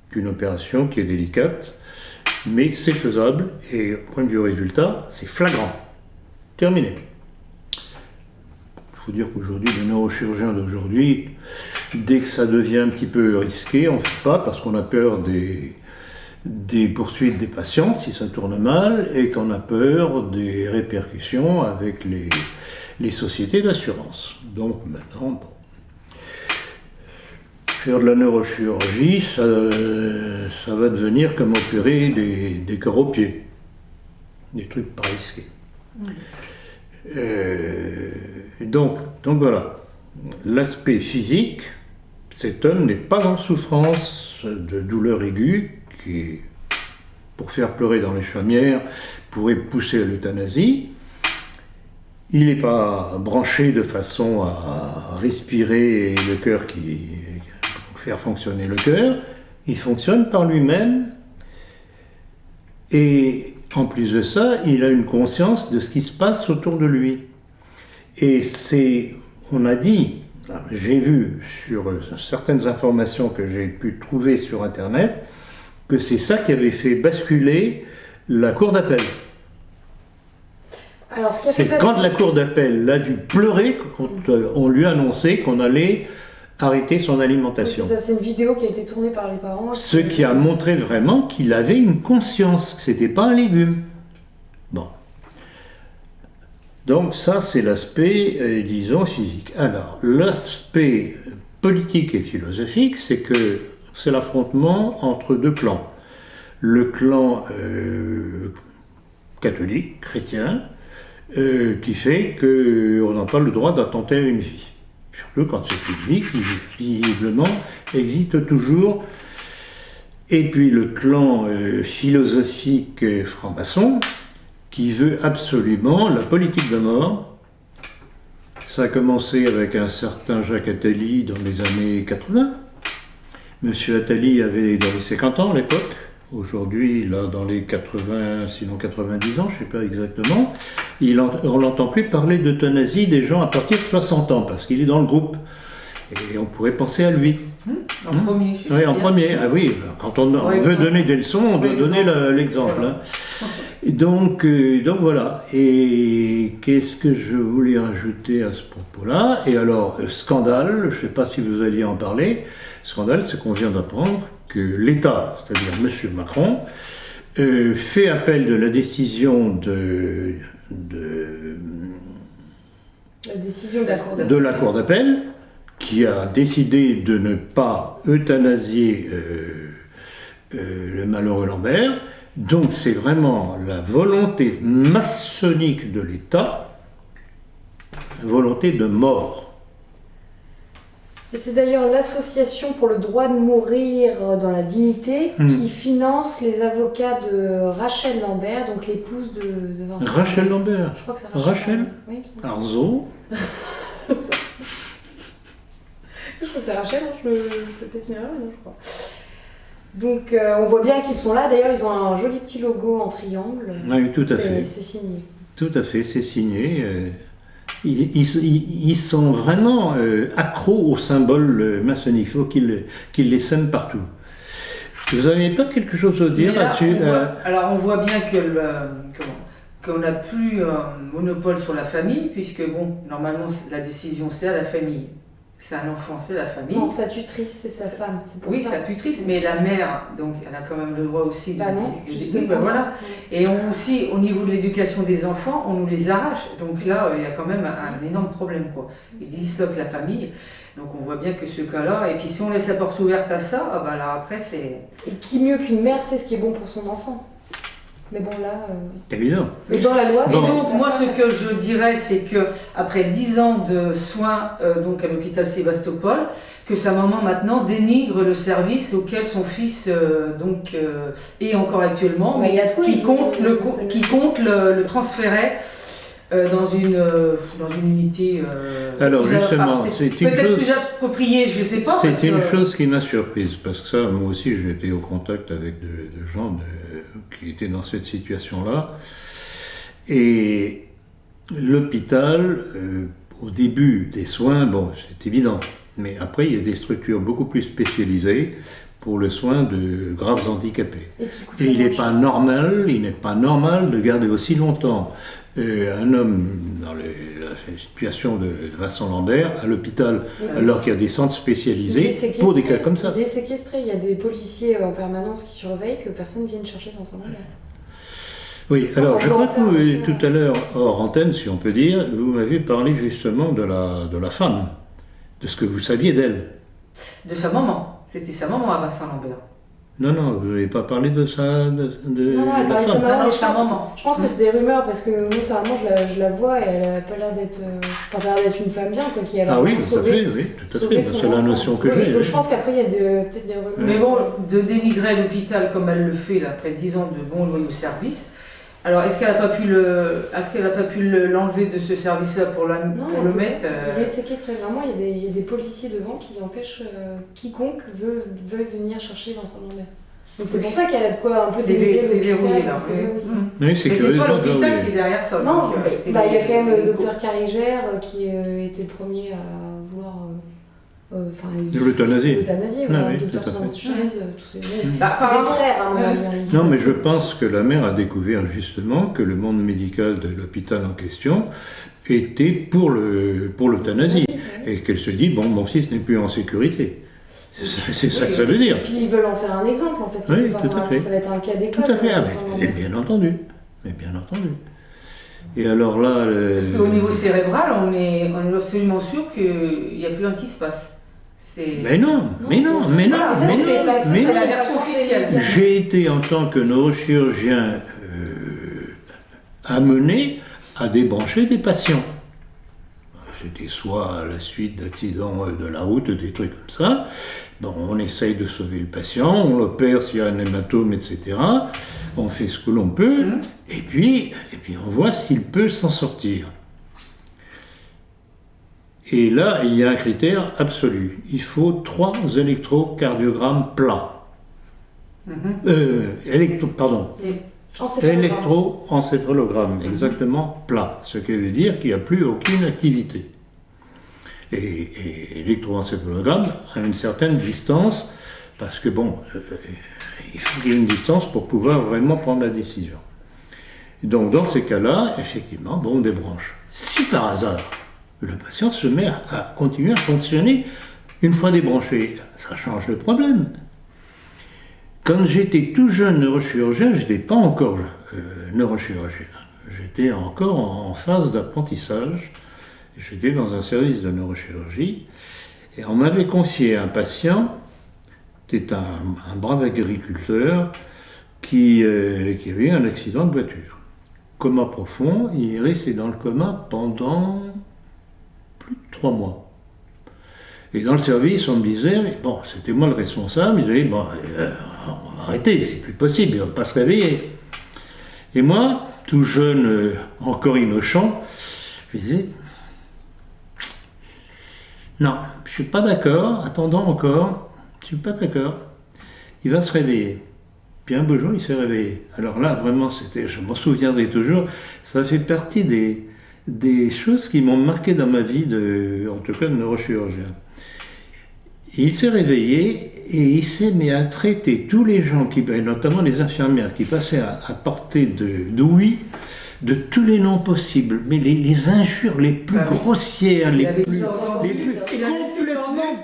C'est une opération qui est délicate, mais c'est faisable. Et au point de vue résultat, c'est flagrant. Terminé. Il faut dire qu'aujourd'hui, les neurochirurgiens d'aujourd'hui, dès que ça devient un petit peu risqué, on ne fait pas parce qu'on a peur des poursuites des patients si ça tourne mal et qu'on a peur des répercussions avec les sociétés d'assurance. Donc maintenant, bon, faire de la neurochirurgie, ça va devenir comme opérer des corps aux pieds. Des trucs pas risqués. Donc voilà, l'aspect physique, cet homme n'est pas en souffrance de douleur aiguë qui, pour faire pleurer dans les chaumières, pourrait pousser à l'euthanasie. Il n'est pas branché de façon à respirer et le cœur pour faire fonctionner le cœur. Il fonctionne par lui-même et en plus de ça, il a une conscience de ce qui se passe autour de lui. Et on a dit, j'ai vu sur certaines informations que j'ai pu trouver sur Internet, que c'est ça qui avait fait basculer la cour d'appel. Alors, ce qui a fait C'est quand la cour d'appel a dû pleurer quand on lui a annoncé qu'on allait arrêter son alimentation. C'est ça, c'est une vidéo qui a été tournée par les parents. Ce qui a montré vraiment qu'il avait une conscience, que c'était pas un légume. Bon. Donc ça, c'est l'aspect, disons, physique. Alors, l'aspect politique et philosophique, c'est que c'est l'affrontement entre deux clans. Le clan catholique, chrétien, qui fait qu'on n'a pas le droit d'attenter à une vie. Surtout quand c'est une vie qui, visiblement, existe toujours. Et puis le clan philosophique franc-maçon, qui veut absolument la politique de mort. Ça a commencé avec un certain Jacques Attali dans les années 80. Monsieur Attali avait dans les 50 ans à l'époque. Aujourd'hui, là, dans les 80, sinon 90 ans, je ne sais pas exactement, on n'entend plus parler d'euthanasie des gens à partir de 60 ans, parce qu'il est dans le groupe. Et on pourrait penser à lui. En premier, je Oui, en premier. Ah oui, quand on veut donner des leçons, on doit donner l'exemple. Voilà. Hein. Donc voilà. Et qu'est-ce que je voulais rajouter à ce propos-là? Et alors, scandale, je ne sais pas si vous alliez en parler, scandale, c'est qu'on vient d'apprendre que l'État, c'est-à-dire M. Macron, fait appel de la décision La décision de la Cour d'appel. de la Cour d'appel, qui a décidé de ne pas euthanasier le malheureux Lambert. Donc c'est vraiment la volonté maçonnique de l'État, la volonté de mort. Et c'est d'ailleurs l'association pour le droit de mourir dans la dignité qui finance les avocats de Rachel Lambert, donc l'épouse de Vincent. Rachel Lambert. Je crois que c'est Rachel Oui, il me semble. Arzo. Je crois que c'est Rachel, hein, je peut-être une erreur, mais non, je crois. Donc on voit bien qu'ils sont là, d'ailleurs ils ont un joli petit logo en triangle. Oui, tout à fait. C'est signé. Tout à fait, c'est signé. Ils sont vraiment accros au symbole maçonnique. Il faut qu'ils les sèment partout. Vous n'avez pas quelque chose à dire là-dessus? Alors on voit bien que qu'on n'a plus monopole sur la famille, puisque bon, normalement la décision c'est à la famille. C'est un enfant, c'est la famille. Non, sa tutrice, c'est sa femme. C'est pour Oui, ça. sa tutrice, mais la mère, donc elle a quand même le droit aussi de... Bah non, justement. Oui, ben voilà. Et aussi, au niveau de l'éducation des enfants, on nous les arrache. Donc là, il y a quand même un énorme problème, quoi. Ils disloquent la famille. Donc on voit bien que ce cas-là, et puis si on laisse la porte ouverte à ça, ah bah là après c'est... Et qui mieux qu'une mère sait ce qui est bon pour son enfant? Mais bon, là. C'est évident. Mais dans la loi, Et Bon. donc, moi, ce que je dirais, c'est que après 10 ans de soins donc à l'hôpital Sébastopol, que sa maman maintenant dénigre le service auquel son fils est encore actuellement, Mais il y a tout, qui il- compte le transférer dans une unité. Alors, plus justement, peut-être- c'est une peut-être chose- plus appropriée, je sais pas. parce C'est une que- chose qui m'a surprise, parce que ça, moi aussi, j'étais au contact avec de gens qui étaient dans cette situation-là. Et l'hôpital, au début des soins, bon, c'est évident, mais après, il y a des structures beaucoup plus spécialisées pour le soin de graves handicapés. Et qui coûte Et il n'est cher. pas normal de garder aussi longtemps un homme dans la situation de Vincent Lambert à l'hôpital, Mais- alors qu'il y a des centres Il est spécialisés séquestré. pour des cas comme ça. Il est séquestré. Il y a des policiers en permanence qui surveillent que personne ne vienne chercher dans sa main. Oui, alors on je peut en crois que faire vous, un peu. tout à l'heure, hors antenne, si on peut dire, vous m'avez parlé justement de la femme, de ce que vous saviez d'elle. De sa maman. C'était sa maman à Vincent Lambert. Non, vous n'avez pas parlé de ça, de Non, elle la parlait de sa femme. maman. Non, mais sa maman. Je pense que c'est des rumeurs parce que moi, sa maman, je la vois et elle a pas l'air d'être. Enfin, ça a l'air d'être une femme bien, quoi, qui a l'air Ah oui, de tout à sauver- fait, oui, tout à sauver fait. son C'est la enfant. notion que Oui, j'ai. donc oui. je pense qu'après, il y a peut-être des rumeurs. Mais bon, de dénigrer l'hôpital comme elle le fait là, après 10 ans de bons et loyaux services, alors est-ce qu'elle n'a pas pu l'enlever de ce service-là pour le mettre Il est séquestré. Vraiment, il y a des policiers devant qui empêchent quiconque veuille venir chercher Vincent Lambert. Donc c'est pour ça qu'elle a de quoi un peu C'est dénigrer verrouillé l'hôpital, là. c'est verrouillé. Oui, c'est Mais c'est curieusement pas l'hôpital verrouillé. qui est derrière ça. Non, donc, mais c'est il y a quand même le les- docteur Carrégère qui était le premier à vouloir. Enfin, L'euthanasie. l'euthanasie, Ah voilà, oui, le docteur tout à fait. Sanchez, tous ces. Bah, C'est des apparemment, frères, à mon ouais. avis. hein, ils Non, sont- mais je pense que la mère a découvert justement que le monde médical de l'hôpital en question était pour l'euthanasie. ouais. Et qu'elle se dit, bon, mon fils n'est plus en sécurité. C'est ça que ça veut dire. Et puis ils veulent en faire un exemple en fait. Oui, Enfin, tout à fait. Ça va être un cas d'école. Tout à fait, Vincent et Lambert. bien entendu. Mais bien entendu. Et alors là, Parce qu'au niveau cérébral, on est absolument sûr qu'il n'y a plus rien qui se passe. C'est. mais non, Mais ça, mais c'est non. la version officielle. J'ai été en tant que neurochirurgien amené à débrancher des patients. C'était soit à la suite d'accidents de la route, des trucs comme ça. Bon, on essaye de sauver le patient, on l'opère s'il y a un hématome, etc. On fait ce que l'on peut, et puis on voit s'il peut s'en sortir. Et là, il y a un critère absolu. Il faut 3 électrocardiogrammes plats. Pardon. Électroencéphalogramme, exactement plat. Ce qui veut dire qu'il n'y a plus aucune activité. Et électroencéphalogramme à une certaine distance, parce que bon, il faut qu'il y ait une distance pour pouvoir vraiment prendre la décision. Donc dans ces cas-là, effectivement, bon, on débranche. Si par hasard, le patient se met à continuer à fonctionner une fois débranché, ça change le problème. Quand j'étais tout jeune neurochirurgien, je n'étais pas encore neurochirurgien. J'étais encore en phase d'apprentissage. J'étais dans un service de neurochirurgie. Et on m'avait confié un patient, qui était un brave agriculteur, qui avait eu un accident de voiture. Coma profond, il est resté dans le coma pendant plus de 3 mois. Et dans le service, on me disait, mais bon, c'était moi le responsable, il disait, bon, on va arrêter, c'est plus possible, il ne va pas se réveiller. Et moi, tout jeune, encore innocent, je disais, non, je ne suis pas d'accord, attendons encore, je ne suis pas d'accord, il va se réveiller. Puis un beau jour, il s'est réveillé. Alors là, vraiment, je m'en souviendrai toujours, ça fait partie des choses qui m'ont marqué dans ma vie, en tout cas de neurochirurgien. Il s'est réveillé et il s'est mis à traiter tous les gens, notamment les infirmières, qui passaient à portée d'ouïe, de tous les noms possibles, mais les injures les plus grossières, les plus complètement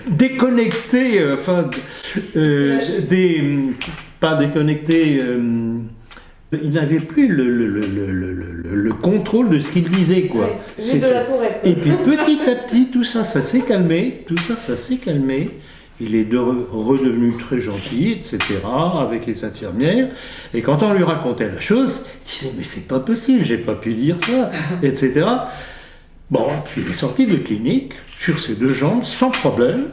déconnectées, pas déconnectées. Il n'avait plus le contrôle de ce qu'il disait, quoi. Ouais, de la tourette. Et puis petit à petit, tout ça s'est calmé, il est redevenu très gentil, etc., avec les infirmières. Et quand on lui racontait la chose, il disait « mais c'est pas possible, j'ai pas pu dire ça », etc. Bon, puis il est sorti de clinique sur ses 2 jambes, sans problème.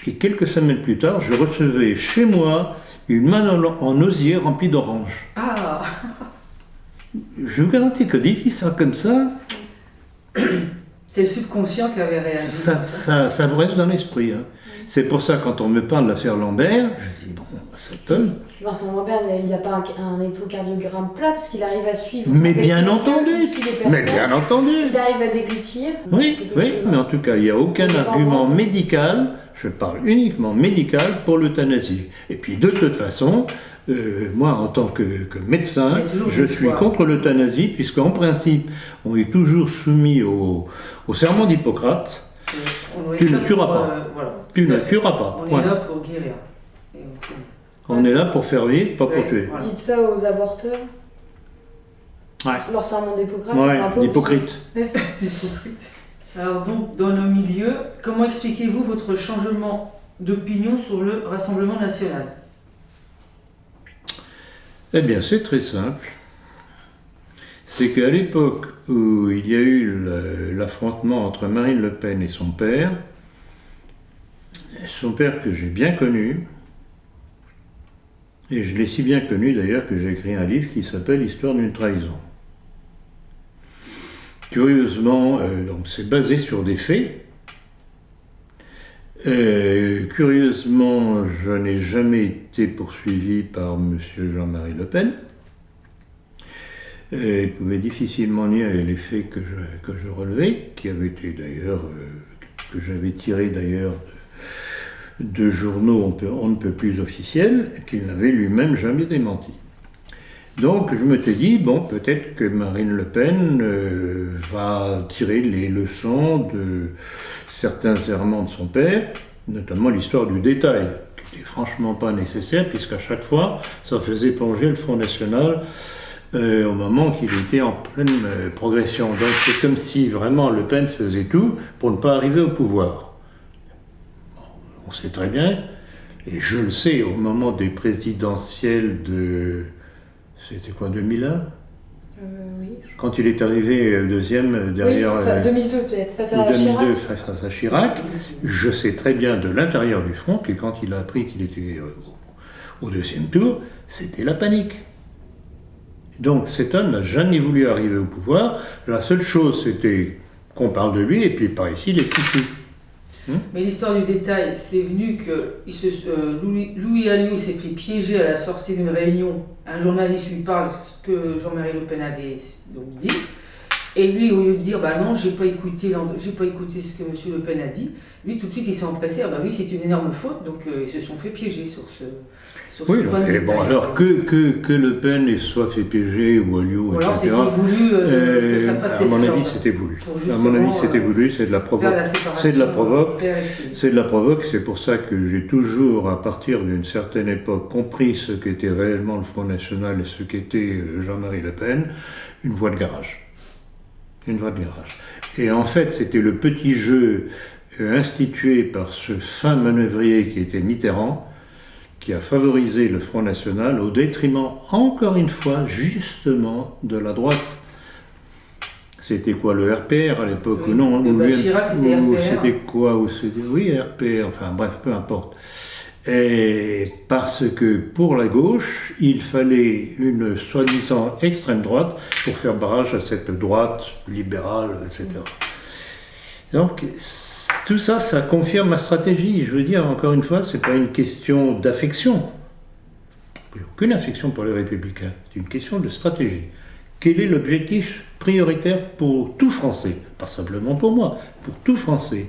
Et quelques semaines plus tard, je recevais chez moi une main en osier remplie d'oranges. Ah. Je vous garantis que dit ça comme ça, C'est le subconscient qui avait réagi. ça vous reste dans l'esprit. Hein. C'est pour ça, quand on me parle de l'affaire Lambert, je dis, bon, ça donne. Vincent Lambert, il n'a pas un électrocardiogramme plat parce qu'il arrive à suivre. Mais avec bien ses yeux, entendu, il suit les personnes, mais bien entendu. Il arrive à déglutir. Oui, C'est oui, d'autres choses. mais en tout cas, il n'y a aucun argument médical, je parle uniquement médical, pour l'euthanasie. Et puis, de toute façon, moi, en tant que médecin, Il y a toujours je des suis espoirs. contre l'euthanasie, puisqu'en principe, on est toujours soumis au serment d'Hippocrate. On est Tu là ne tueras pour, pas. voilà, Tu tout à ne fait. tueras pas. On est Voilà. là pour guérir. Et On est là pour faire vivre, pas pour Ouais, tuer. voilà. Dites ça aux avorteurs. Ouais. Leur serment d'Hippocrate. Ouais, un peu- d'hypocrite. Alors donc, dans nos milieux, comment expliquez-vous votre changement d'opinion sur le Rassemblement national? Eh bien, c'est très simple. C'est qu'à l'époque où il y a eu l'affrontement entre Marine Le Pen et son père que j'ai bien connu, et je l'ai si bien connu d'ailleurs que j'ai écrit un livre qui s'appelle Histoire d'une trahison. Curieusement, donc c'est basé sur des faits. Curieusement, je n'ai jamais été poursuivi par M. Jean-Marie Le Pen. Il pouvait difficilement nier les faits que je relevais, qui avaient été d'ailleurs, que j'avais tirés d'ailleurs de journaux on ne peut plus officiels, qu'il n'avait lui-même jamais démenti. Donc je me suis dit, bon, peut-être que Marine Le Pen va tirer les leçons de certains errements de son père, notamment l'histoire du détail, qui n'était franchement pas nécessaire, puisqu'à chaque fois, ça faisait plonger le Front National au moment qu'il était en pleine progression. Donc c'est comme si vraiment Le Pen faisait tout pour ne pas arriver au pouvoir. Bon, on sait très bien, et je le sais, au moment des présidentielles de... C'était quoi, 2001 Oui. Quand il est arrivé deuxième derrière... Oui, enfin, 2002 peut-être, face à 2002 Chirac. face à Chirac, je sais très bien de l'intérieur du front que quand il a appris qu'il était au deuxième tour, c'était la panique. Donc cet homme n'a jamais voulu arriver au pouvoir. La seule chose, c'était qu'on parle de lui, et puis par ici, les petits coups. Mais l'histoire du détail, c'est venu que Louis Alliot s'est fait piéger à la sortie d'une réunion. Un journaliste lui parle que Jean-Marie Le Pen avait donc dit. Et lui, au lieu de dire bah non, j'ai pas écouté ce que M. Le Pen a dit, lui tout de suite il s'est empressé, ah bah oui, c'est une énorme faute, donc ils se sont fait piéger sur ce Oui, point de et détail. bon, alors que LePen soit fait piéger ou Alliot, Ou alors etc. c'était voulu que ça fasse à mon esclandre. avis, c'était voulu. Pour À mon avis, justement, c'était voulu, c'est de la provoque. Faire la séparation, C'est de la provoque. faire et puis- C'est de la provoque, c'est pour ça que j'ai toujours, à partir d'une certaine époque, compris ce qu'était réellement le Front National et ce qu'était Jean-Marie Le Pen, une voie de garage. Une voie de garage. Et en fait, c'était le petit jeu institué par ce fin manœuvrier qui était Mitterrand, qui a favorisé le Front National au détriment, encore une fois, justement, de la droite. C'était quoi, le RPR à l'époque ou non? Eh ben, Chirac, c'était ou RPR. c'était quoi ou c'était... Oui, RPR, enfin bref, peu importe. Et parce que pour la gauche, il fallait une soi-disant extrême droite pour faire barrage à cette droite libérale, etc. Donc, tout ça, ça confirme ma stratégie. Je veux dire, encore une fois, c'est pas une question d'affection. J'ai aucune affection pour les Républicains. C'est une question de stratégie. Quel est l'objectif prioritaire pour tout Français? Pas simplement pour moi, pour tout Français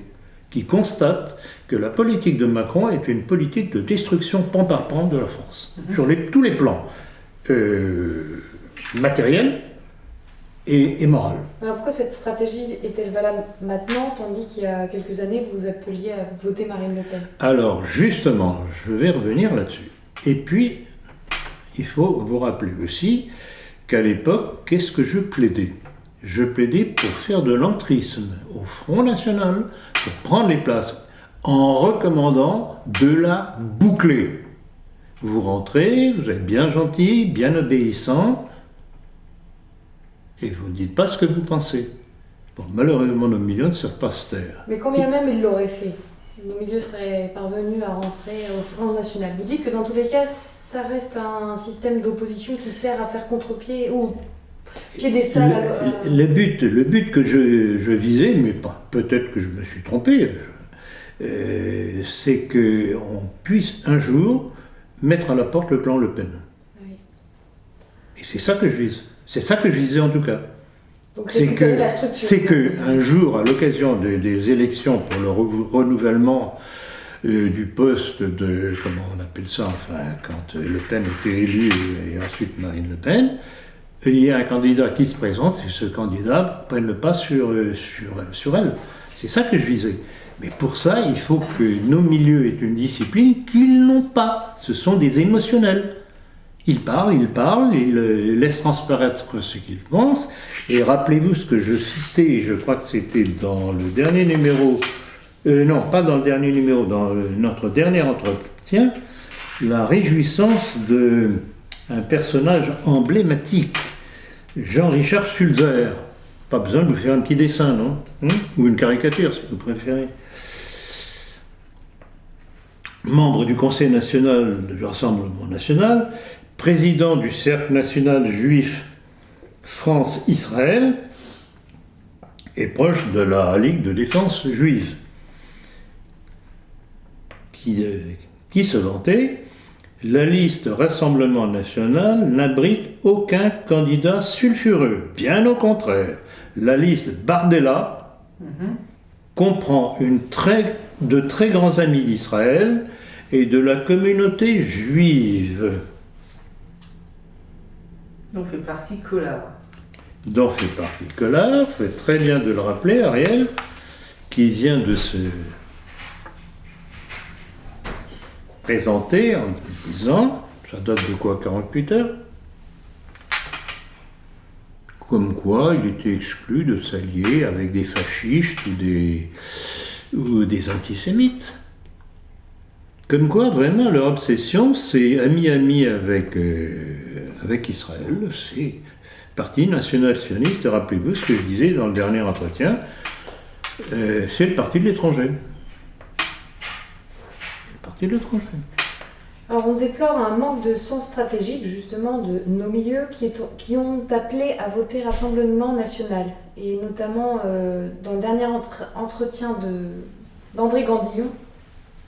qui constate que la politique de Macron est une politique de destruction pan par pan de la France, sur tous les plans, matériels et moral. Alors pourquoi cette stratégie est-elle valable maintenant, tandis qu'il y a quelques années, vous vous appeliez à voter Marine Le Pen? Alors justement, je vais revenir là-dessus. Et puis, il faut vous rappeler aussi qu'à l'époque, qu'est-ce que je plaidais? Je plaidais pour faire de l'entrisme au Front National, pour prendre les places en recommandant de la boucler. Vous rentrez, vous êtes bien gentil, bien obéissant, et vous ne dites pas ce que vous pensez. Bon, malheureusement, nos milieux ne savent pas se taire. Mais combien même il l'aurait fait, nos milieux seraient parvenus à rentrer au Front National. Vous dites que dans tous les cas, ça reste un système d'opposition qui sert à faire contre-pied ou piédestal. Le but que je visais, mais peut-être que je me suis trompé, c'est qu'on puisse un jour mettre à la porte le clan Le Pen. Oui. Et c'est ça que je vise. C'est ça que je visais en tout cas. Donc la structure. C'est qu'un jour, à l'occasion des élections pour le renouvellement du poste de, comment on appelle ça, enfin, quand Le Pen était élu et ensuite Marine Le Pen, il y a un candidat qui se présente et ce candidat prenne le pas sur elle. C'est ça que je visais. Mais pour ça, il faut que nos milieux aient une discipline qu'ils n'ont pas. Ce sont des émotionnels. Ils parlent, ils laissent transparaître ce qu'ils pensent. Et rappelez-vous ce que je citais, je crois que c'était dans le dernier numéro, non, pas dans le dernier numéro, dans notre dernier entretien, la réjouissance d'un personnage emblématique, Jean-Richard Sulzer. Pas besoin de vous faire un petit dessin, non ? Ou une caricature, si vous préférez. Membre du Conseil national du Rassemblement national, président du Cercle national juif France-Israël et proche de la Ligue de défense juive, qui se vantait: la liste Rassemblement national n'abrite aucun candidat sulfureux. Bien au contraire, la liste Bardella comprend de très grands amis d'Israël et de la communauté juive. Donc fait partie Collard. Dont fait partie Collard, fait très bien de le rappeler, Ariel, qui vient de se présenter en disant, ça date de quoi, 48 heures ? Comme quoi il était exclu de s'allier avec des fascistes ou des antisémites. Comme quoi, vraiment, leur obsession, c'est ami-ami avec Israël, c'est parti national sioniste, rappelez-vous ce que je disais dans le dernier entretien, c'est le parti de l'étranger. Le parti de l'étranger. Alors on déplore un manque de sens stratégique justement de nos milieux qui ont appelé à voter Rassemblement national. Et notamment dans le dernier entretien d'André Gandillon,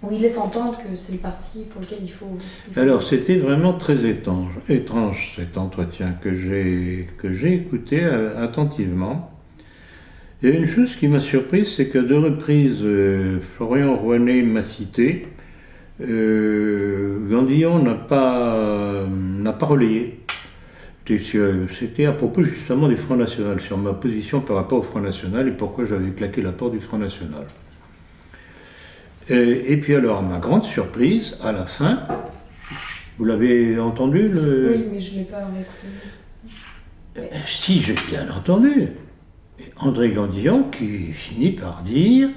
où il laisse entendre que c'est le parti pour lequel il faut... Alors c'était vraiment très étrange cet entretien que j'ai écouté attentivement. Et une chose qui m'a surpris, c'est qu'à 2 reprises, Florian Rouanet m'a cité. Gandillon n'a pas relayé. C'était à propos justement du Front National, sur ma position par rapport au Front National et pourquoi j'avais claqué la porte du Front National. Et puis alors, à ma grande surprise, à la fin, vous l'avez entendu Oui, mais je ne l'ai pas écouté. Si, j'ai bien entendu. André Gandillon qui finit par dire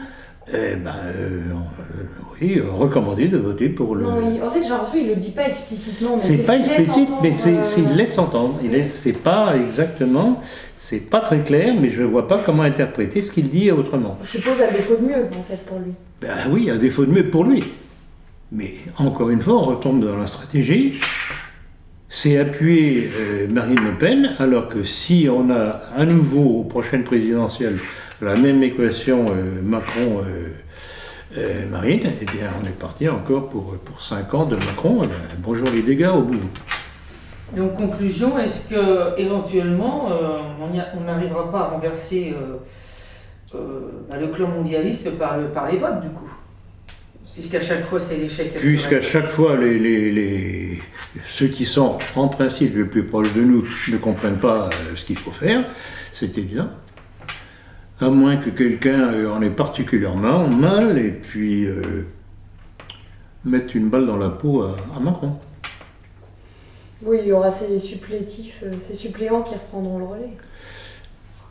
oui, recommandé de voter pour le... Non, en fait, j'ai l'impression qu'il ne le dit pas explicitement. Mais c'est pas explicite, mais il laisse entendre. Oui. C'est pas exactement, c'est pas très clair, mais je ne vois pas comment interpréter ce qu'il dit autrement. Je suppose à défaut de mieux, en fait, pour lui. Ben oui, à défaut de mieux pour lui. Mais encore une fois, on retombe dans la stratégie. C'est appuyer Marine Le Pen, alors que si on a à nouveau aux prochaines présidentielles la même équation Macron-Marine, eh bien on est parti encore pour 5 ans de Macron. Eh bien, bonjour les dégâts au bout. Donc conclusion, est-ce que éventuellement on n'arrivera pas à renverser le clan mondialiste par les votes du coup? Puisqu'à chaque fois c'est l'échec. Puisqu'à chaque fois ceux qui sont en principe les plus proches de nous ne comprennent pas ce qu'il faut faire, c'était bien. À moins que quelqu'un en ait particulièrement mal et puis mette une balle dans la peau à Macron. Oui, il y aura ces supplétifs, ces suppléants qui reprendront le relais.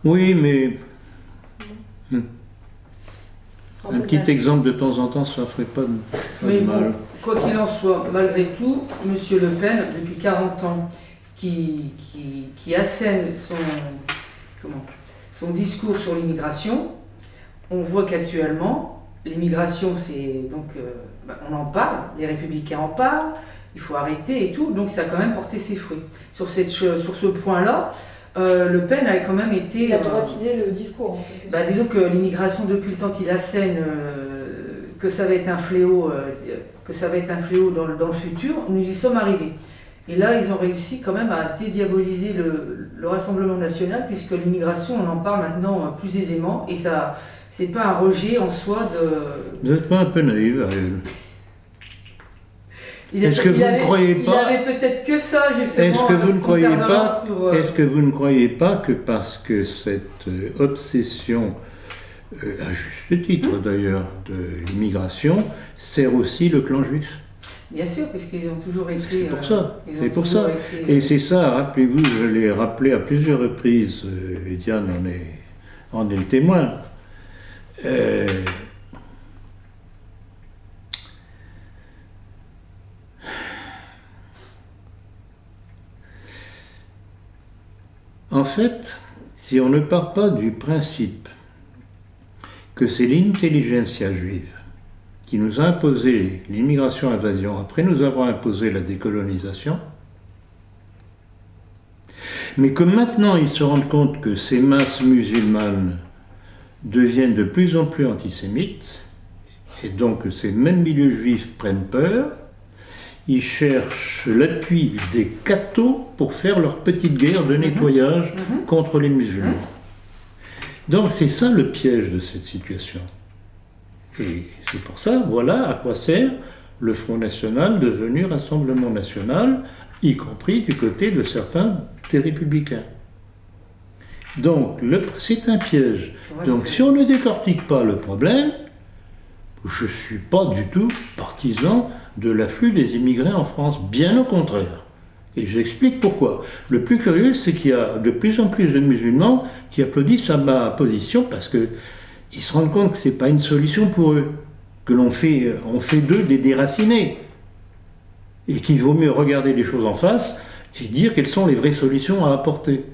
Oui, mais... Un petit exemple de temps en temps, ça ne ferait pas de Mais mal. bon, quoi qu'il en soit, malgré tout, M. Le Pen, depuis 40 ans, qui assène son discours sur l'immigration, on voit qu'actuellement, l'immigration, c'est donc, on en parle, les républicains en parlent, il faut arrêter et tout, donc ça a quand même porté ses fruits. Sur ce point-là, Le Pen a quand même été... Il a droitisé le discours. En quelque sorte. Disons que l'immigration, depuis le temps qu'il assène, que ça va être un fléau, dans le futur, nous y sommes arrivés. Et là, ils ont réussi quand même à dédiaboliser le Rassemblement national, puisque l'immigration, on en parle maintenant plus aisément, et ça, c'est pas un rejet en soi de... Vous n'êtes pas un peu naïf, Ariel? Est-ce que vous ne croyez pas... Il avait peut-être que ça, justement. Est-ce que vous ne croyez pas, est-ce que vous ne croyez pas que parce que cette obsession, à juste titre d'ailleurs, de l'immigration, sert aussi le clan juif? Bien sûr, puisqu'ils ont toujours été... C'est pour ça, c'est pour ça. Et c'est ça, rappelez-vous, je l'ai rappelé à plusieurs reprises, et Diane en est le témoin. En fait, si on ne part pas du principe que c'est l'intelligentsia juive qui nous a imposé l'immigration-invasion après nous avoir imposé la décolonisation, mais que maintenant ils se rendent compte que ces masses musulmanes deviennent de plus en plus antisémites, et donc que ces mêmes milieux juifs prennent peur, ils cherchent l'appui des cathos pour faire leur petite guerre de nettoyage contre les musulmans. Donc c'est ça le piège de cette situation. Et c'est pour ça, voilà à quoi sert le Front National devenu Rassemblement National, y compris du côté de certains des Républicains. Donc c'est un piège. Donc si on ne décortique pas le problème, je ne suis pas du tout partisan de l'afflux des immigrés en France, bien au contraire. Et j'explique pourquoi. Le plus curieux, c'est qu'il y a de plus en plus de musulmans qui applaudissent à ma position parce qu'ils se rendent compte que ce n'est pas une solution pour eux, que on fait d'eux des déracinés, et qu'il vaut mieux regarder les choses en face et dire quelles sont les vraies solutions à apporter.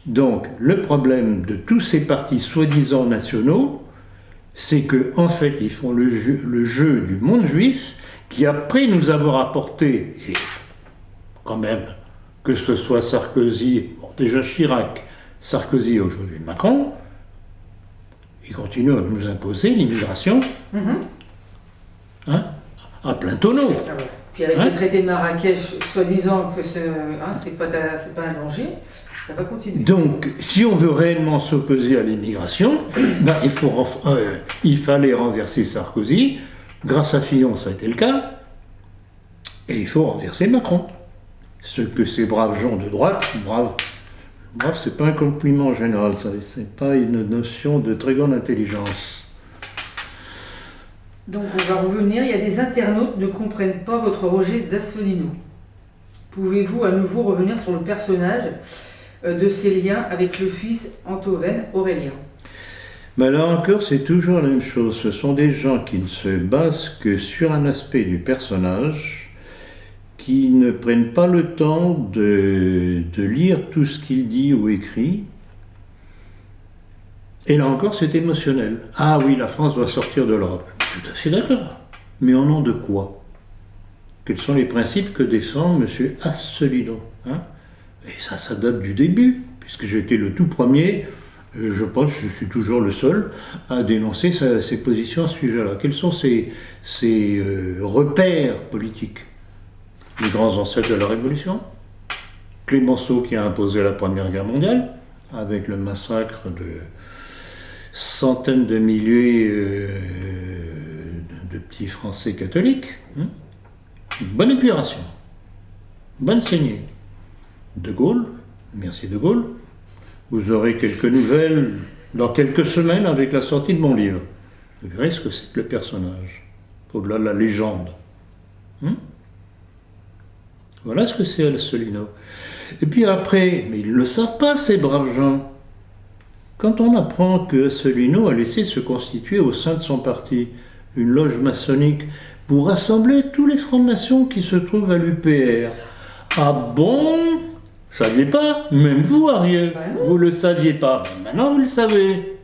Donc, le problème de tous ces partis soi-disant nationaux, c'est qu'en fait, ils font le jeu du monde juif, qui après nous avoir apporté, et quand même, que ce soit Sarkozy, bon, déjà Chirac, Sarkozy, aujourd'hui Macron, ils continuent à nous imposer l'immigration à plein tonneau. Ah ouais. Puis avec le traité de Marrakech, soi-disant que c'est pas un danger, ça va continuer. Donc, si on veut réellement s'opposer à l'immigration, il fallait renverser Sarkozy. Grâce à Fillon, ça a été le cas. Et il faut renverser Macron. Ce que ces braves gens de droite, brave, c'est pas un compliment général, ça, c'est pas une notion de très grande intelligence. Donc on va revenir, il y a des internautes qui ne comprennent pas votre rejet d'Assolino. Pouvez-vous à nouveau revenir sur le personnage de ses liens avec le fils Antoven Aurélien? Ben là encore, c'est toujours la même chose. Ce sont des gens qui ne se basent que sur un aspect du personnage, qui ne prennent pas le temps de lire tout ce qu'il dit ou écrit. Et là encore, c'est émotionnel. Ah oui, la France doit sortir de l'Europe. Tout à fait d'accord. Mais au nom de quoi? Quels sont les principes que défend M. Asselineau, Et ça date du début, puisque j'étais le tout premier, je pense que je suis toujours le seul, à dénoncer ses positions à ce sujet-là. Quels sont ses repères politiques? Les grands ancêtres de la Révolution, Clémenceau qui a imposé la Première Guerre mondiale, avec le massacre de centaines de milliers de petits Français catholiques. Une bonne épuration, bonne saignée. De Gaulle, merci De Gaulle, vous aurez quelques nouvelles dans quelques semaines avec la sortie de mon livre. Vous verrez ce que c'est que le personnage, au-delà de la légende. Voilà ce que c'est Asselineau. Et puis après, mais ils ne le savent pas, ces braves gens. Quand on apprend que Asselineau a laissé se constituer au sein de son parti une loge maçonnique pour rassembler tous les francs-maçons qui se trouvent à l'UPR, ah bon? Vous ne saviez pas? Même vous, Ariel, vous ne le saviez pas. Mais maintenant, vous le savez.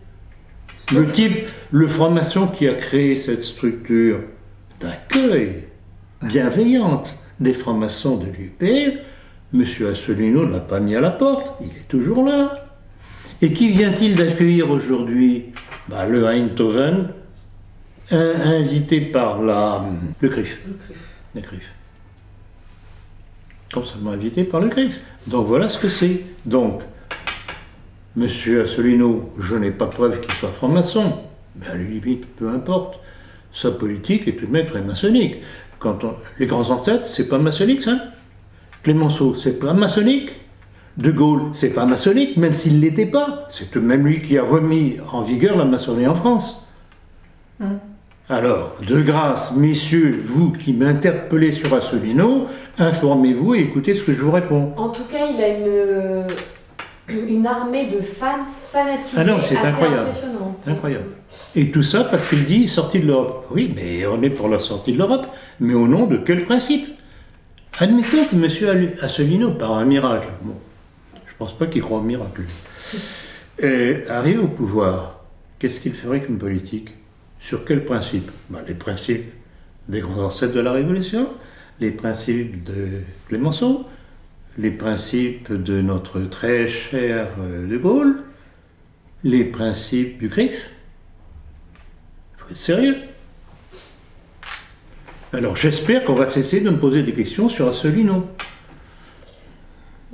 Le type, le franc-maçon qui a créé cette structure d'accueil bienveillante des francs-maçons de l'UPR, M. Asselineau ne l'a pas mis à la porte, il est toujours là. Et qui vient-il d'accueillir aujourd'hui? Le Eindhoven, invité par le CRIF. Le CRIF. Constamment invité par le CRIF. Donc voilà ce que c'est. Donc, M. Asselineau, je n'ai pas de preuve qu'il soit franc-maçon, mais à la limite, peu importe. Sa politique est tout de même très maçonnique. Les grands en tête, c'est pas maçonnique, ça? Clémenceau, c'est pas maçonnique? De Gaulle, c'est pas maçonnique, même s'il ne l'était pas. C'est tout de même lui qui a remis en vigueur la maçonnerie en France. Alors, de grâce, messieurs, vous qui m'interpellez sur Asselineau, informez-vous et écoutez ce que je vous réponds. En tout cas, il a une armée de fans fanatisés. Ah non, c'est assez incroyable. Impressionnante. Incroyable. Et tout ça parce qu'il dit sortie de l'Europe. Oui, mais on est pour la sortie de l'Europe, mais au nom de quel principe? Admettons que M. Asselineau, par un miracle, bon, je ne pense pas qu'il croit au miracle, arrive au pouvoir, qu'est-ce qu'il ferait comme politique? Sur quels principes? Les principes des grands ancêtres de la Révolution, les principes de Clémenceau, les principes de notre très cher De Gaulle, les principes du CRIF. Il faut être sérieux. Alors j'espère qu'on va cesser de me poser des questions sur Asselineau.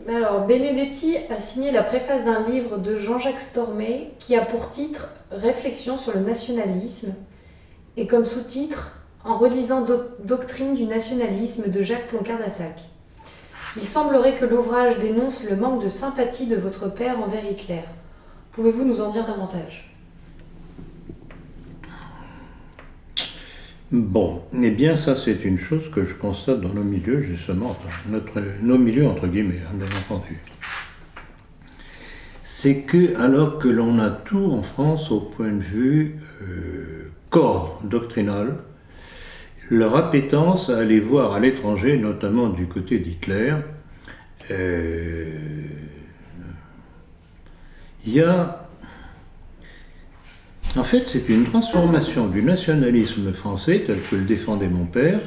Alors, Benedetti a signé la préface d'un livre de Jean-Jacques Stormé qui a pour titre « Réflexion sur le nationalisme » et comme sous-titre « En relisant Doctrine du nationalisme » de Jacques Ploncart-d'Assac. Il semblerait que l'ouvrage dénonce le manque de sympathie de votre père envers Hitler. Pouvez-vous nous en dire davantage? Bon, eh bien ça c'est une chose que je constate dans nos milieux justement, nos milieux entre guillemets, bien entendu. C'est que alors que l'on a tout en France au point de vue corps doctrinal, leur appétence à aller voir à l'étranger, notamment du côté d'Hitler, il y a... En fait, c'est une transformation du nationalisme français, tel que le défendait mon père,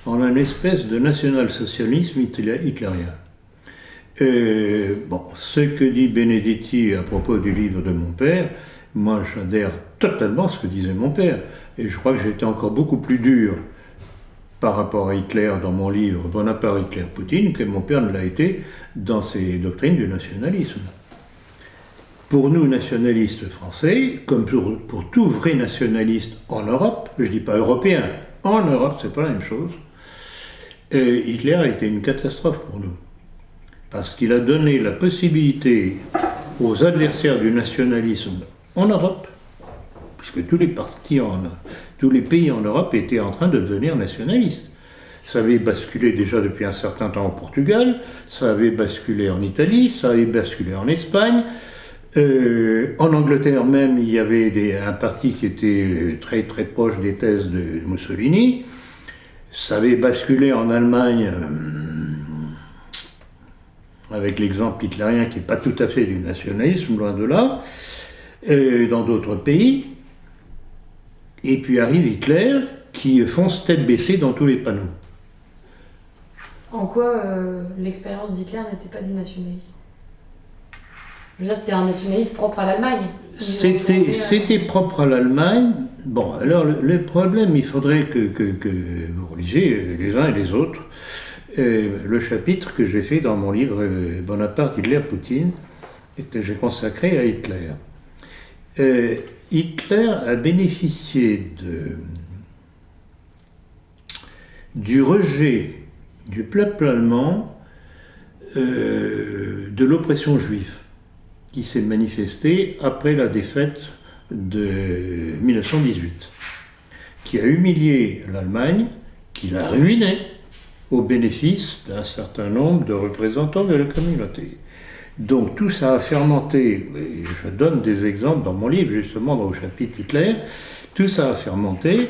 en une espèce de national-socialisme hitlérien. Ce que dit Benedetti à propos du livre de mon père, moi j'adhère totalement à ce que disait mon père, et je crois que j'étais encore beaucoup plus dur par rapport à Hitler dans mon livre Bonaparte, Hitler, Poutine, que mon père ne l'a été dans ses doctrines du nationalisme. Pour nous, nationalistes français, comme pour tout vrai nationaliste en Europe, je ne dis pas européen, en Europe, c'est pas la même chose, Hitler a été une catastrophe pour nous. Parce qu'il a donné la possibilité aux adversaires du nationalisme en Europe, puisque tous les pays en Europe étaient en train de devenir nationalistes. Ça avait basculé déjà depuis un certain temps au Portugal, ça avait basculé en Italie, ça avait basculé en Espagne. En Angleterre même, il y avait un parti qui était très très proche des thèses de Mussolini. Ça avait basculé en Allemagne avec l'exemple hitlérien qui n'est pas tout à fait du nationalisme, loin de là, dans d'autres pays. Et puis arrive Hitler qui fonce tête baissée dans tous les panneaux. En quoi l'expérience d'Hitler n'était pas du nationalisme? Je veux dire, c'était un nationalisme propre à l'Allemagne. C'était propre à l'Allemagne. Bon, alors le problème, il faudrait que vous relisiez les uns et les autres le chapitre que j'ai fait dans mon livre Bonaparte, Hitler, Poutine, et que j'ai consacré à Hitler. Hitler a bénéficié du rejet du peuple allemand de l'oppression juive, qui s'est manifestée après la défaite de 1918, qui a humilié l'Allemagne, qui l'a ruinée au bénéfice d'un certain nombre de représentants de la communauté. Donc tout ça a fermenté, et je donne des exemples dans mon livre, justement dans le chapitre Hitler, tout ça a fermenté,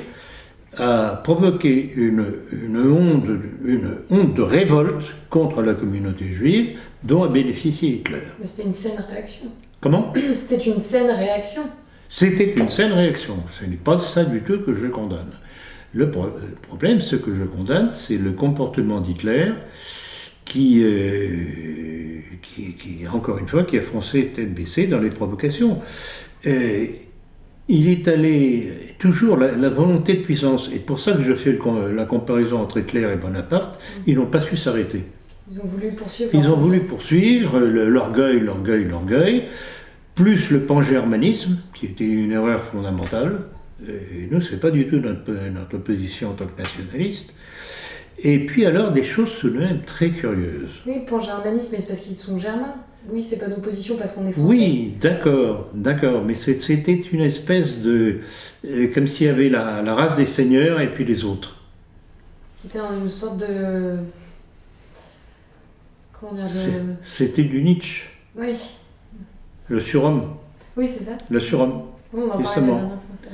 a provoqué une onde de révolte contre la communauté juive dont a bénéficié Hitler. Mais c'était une saine réaction. Comment ? C'était une saine réaction. C'était une saine réaction. Ce n'est pas ça du tout que je condamne. Le problème, ce que je condamne, c'est le comportement d'Hitler qui, encore une fois, qui a foncé tête baissée dans les provocations. Il est allé toujours la volonté de puissance. Et pour ça que je fais la comparaison entre Hitler et Bonaparte, ils n'ont pas su s'arrêter. Ils ont voulu poursuivre. Ils ont voulu poursuivre l'orgueil, plus le pan-germanisme, qui était une erreur fondamentale. Et nous, c'est pas du tout notre position en tant que nationaliste. Et puis alors, des choses tout de même très curieuses. Oui, pan-germanisme, mais c'est parce qu'ils sont germains. Oui, c'est pas nos positions parce qu'on est français. Oui, d'accord, mais c'était une espèce de... comme s'il y avait la race des seigneurs et puis les autres. C'était une sorte de... Comment dire C'était du Nietzsche, Oui. le surhomme. Oui, c'est ça. Le surhomme. Oui, on en parlait la Justement. dernière fois, ça.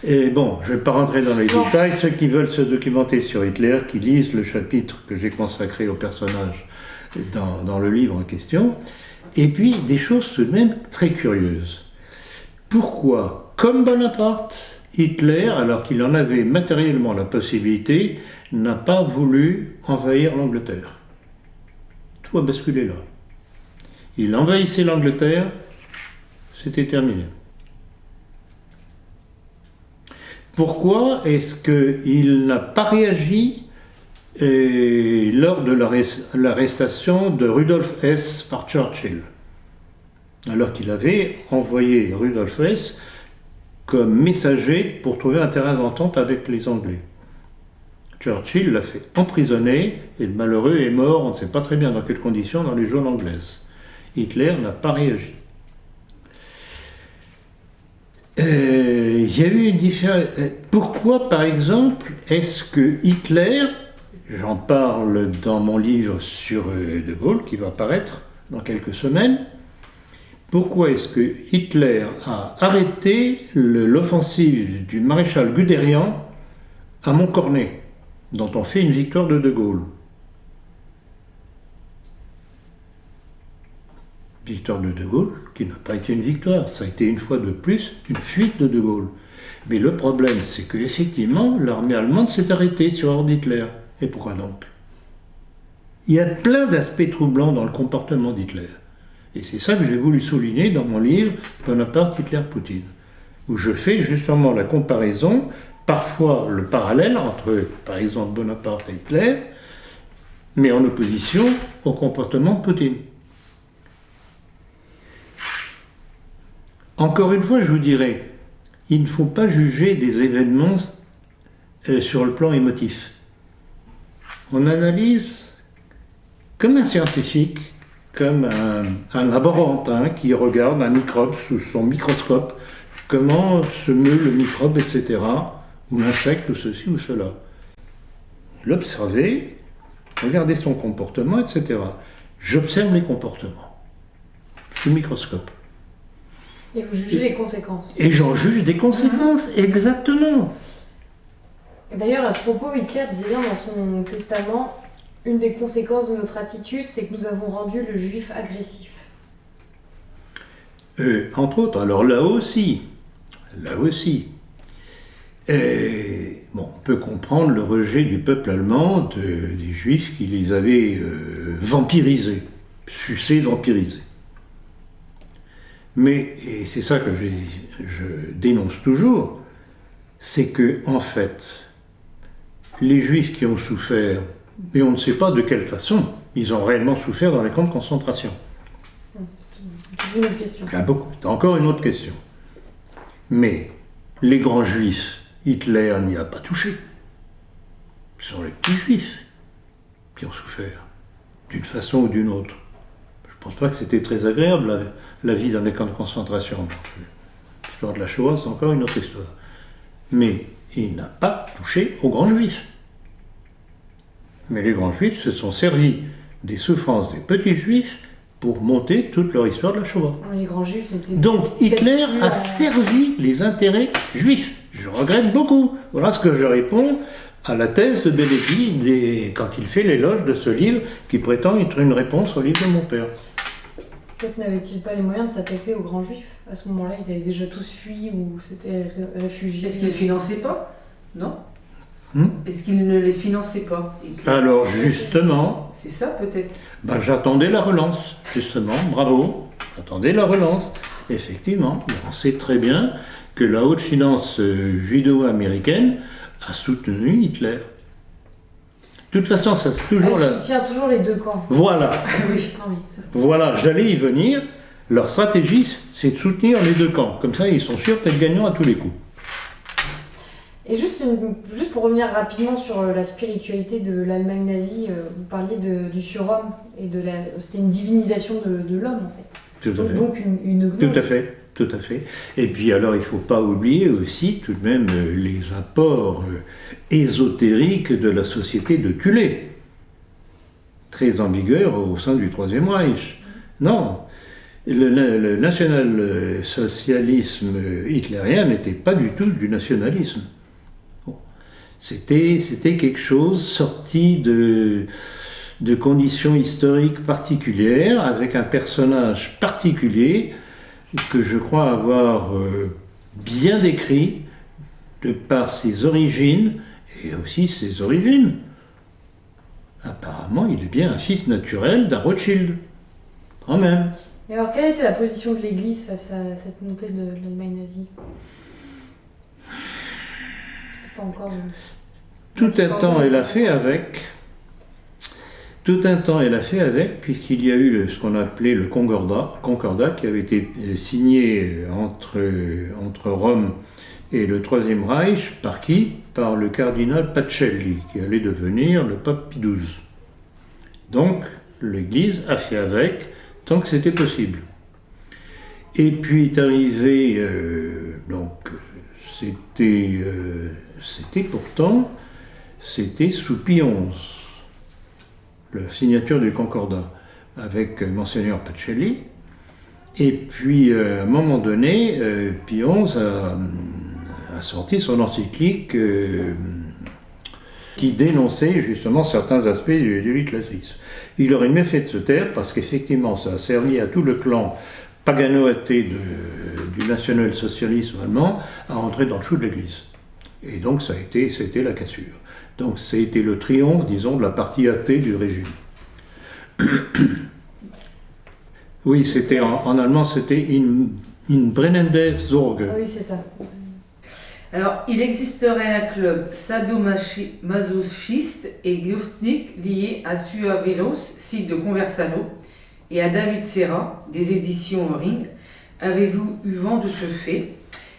Et bon, je ne vais pas rentrer dans les détails. Ceux qui veulent se documenter sur Hitler, qui lisent le chapitre que j'ai consacré au personnage dans le livre en question. Et puis, des choses tout de même très curieuses. Pourquoi, comme Bonaparte, Hitler, alors qu'il en avait matériellement la possibilité, n'a pas voulu envahir l'Angleterre? Tout a basculé là. Il envahissait l'Angleterre, c'était terminé. Pourquoi est-ce qu'il n'a pas réagi lors de l'arrestation de Rudolf Hess par Churchill, alors qu'il avait envoyé Rudolf Hess comme messager pour trouver un terrain d'entente avec les Anglais? Churchill l'a fait emprisonner et le malheureux est mort, on ne sait pas très bien dans quelles conditions, dans les geôles anglaises. Hitler n'a pas réagi. Il y a eu une différence. Pourquoi, par exemple, est-ce que Hitler, j'en parle dans mon livre sur De Gaulle, qui va paraître dans quelques semaines, pourquoi est-ce que Hitler a arrêté l'offensive du maréchal Guderian à Montcornet, dont on fait une victoire de Gaulle? Victoire de Gaulle, qui n'a pas été une victoire, ça a été une fois de plus une fuite de Gaulle. Mais le problème, c'est qu'effectivement, l'armée allemande s'est arrêtée sur ordre d'Hitler. Et pourquoi donc? Il y a plein d'aspects troublants dans le comportement d'Hitler. Et c'est ça que j'ai voulu souligner dans mon livre Bonaparte, Hitler, Poutine, où je fais justement la comparaison, parfois le parallèle entre, par exemple, Bonaparte et Hitler, mais en opposition au comportement de Poutine. Encore une fois, je vous dirais, il ne faut pas juger des événements sur le plan émotif. On analyse comme un scientifique, comme un laborantin qui regarde un microbe sous son microscope, comment se meut le microbe, etc., ou l'insecte, ou ceci ou cela. L'observer, regarder son comportement, etc. J'observe les comportements sous microscope. Et vous jugez les conséquences. Et j'en juge des conséquences, exactement. Et d'ailleurs, à ce propos, Hitler disait bien dans son testament, une des conséquences de notre attitude, c'est que nous avons rendu le juif agressif. Entre autres, alors là aussi. On peut comprendre le rejet du peuple allemand des juifs qui les avaient vampirisés, sucés, vampirisés. Mais, et c'est ça que je dénonce toujours, c'est que, en fait, les Juifs qui ont souffert, mais on ne sait pas de quelle façon, ils ont réellement souffert dans les camps de concentration. C'est une autre question. C'est encore une autre question. Mais les grands Juifs, Hitler n'y a pas touché. Ce sont les petits Juifs qui ont souffert, d'une façon ou d'une autre. Je ne pense pas que c'était très agréable, la vie dans les camps de concentration. L'histoire de la Shoah, c'est encore une autre histoire. Mais il n'a pas touché aux grands juifs. Mais les grands juifs se sont servis des souffrances des petits juifs pour monter toute leur histoire de la Shoah. Les grands juifs étaient... Donc Hitler peut-être plus a servi les intérêts juifs. Je regrette beaucoup. Voilà ce que je réponds à la thèse de Bellamy quand il fait l'éloge de ce livre qui prétend être une réponse au livre de mon père. Peut-être n'avaient-ils pas les moyens de s'attaquer aux grands juifs. À ce moment-là, ils avaient déjà tous fui ou s'étaient réfugiés. Est-ce qu'ils ne finançaient pas? Non. Hmm. Est-ce qu'ils ne les finançaient pas? Alors justement, c'est ça peut-être. Ben, j'attendais la relance, justement, bravo, j'attendais la relance. Effectivement, on sait très bien que la haute finance judo-américaine a soutenu Hitler. De toute façon, ça c'est toujours Elle soutient toujours les deux camps. Voilà, Oui. Ah oui. voilà, j'allais y venir. Leur stratégie, c'est de soutenir les deux camps. Comme ça, ils sont sûrs d'être gagnants à tous les coups. Et juste pour revenir rapidement sur la spiritualité de l'Allemagne nazie, vous parliez du surhomme et c'était une divinisation de l'homme en fait. Tout à fait. Donc une gnose. Tout à fait, tout à fait. Et puis alors, il ne faut pas oublier aussi tout de même les apports ésotériques de la société de Thulé, très ambigueur au sein du Troisième Reich. Non, le national-socialisme hitlérien n'était pas du tout du nationalisme. Bon. C'était quelque chose sorti de conditions historiques particulières, avec un personnage particulier que je crois avoir bien décrit de par ses origines et aussi ses origines. Apparemment, il est bien un fils naturel d'un Rothschild, quand même. Et alors, quelle était la position de l'Église face à cette montée de l'Allemagne nazie? C'était pas encore... Tout un temps, elle a fait avec... Tout un temps, elle a fait avec, puisqu'il y a eu ce qu'on appelait le Concordat qui avait été signé entre Rome et le Troisième Reich, par qui? Par le cardinal Pacelli, qui allait devenir le pape Pie XII. Donc, l'Église a fait avec, tant que c'était possible. Et puis est arrivé, c'était sous Pie XI. La signature du Concordat avec Monseigneur Pacelli. Et puis, à un moment donné, Pie XI a sorti son encyclique qui dénonçait justement certains aspects du hitlérisme. Il aurait mieux fait de se taire parce qu'effectivement, ça a servi à tout le clan pagano-athée du national-socialisme allemand à rentrer dans le chou de l'Église. Et donc, ça a été la cassure. Donc, ça a été le triomphe, disons, de la partie athée du régime. Oui, c'était en allemand, c'était in brennender Sorge. Ah oui, c'est ça. Alors, il existerait un club sadomasochiste et gnostique lié à Suavelos, site de Conversano, et à David Serra, des éditions Ring. Avez-vous eu vent de ce fait?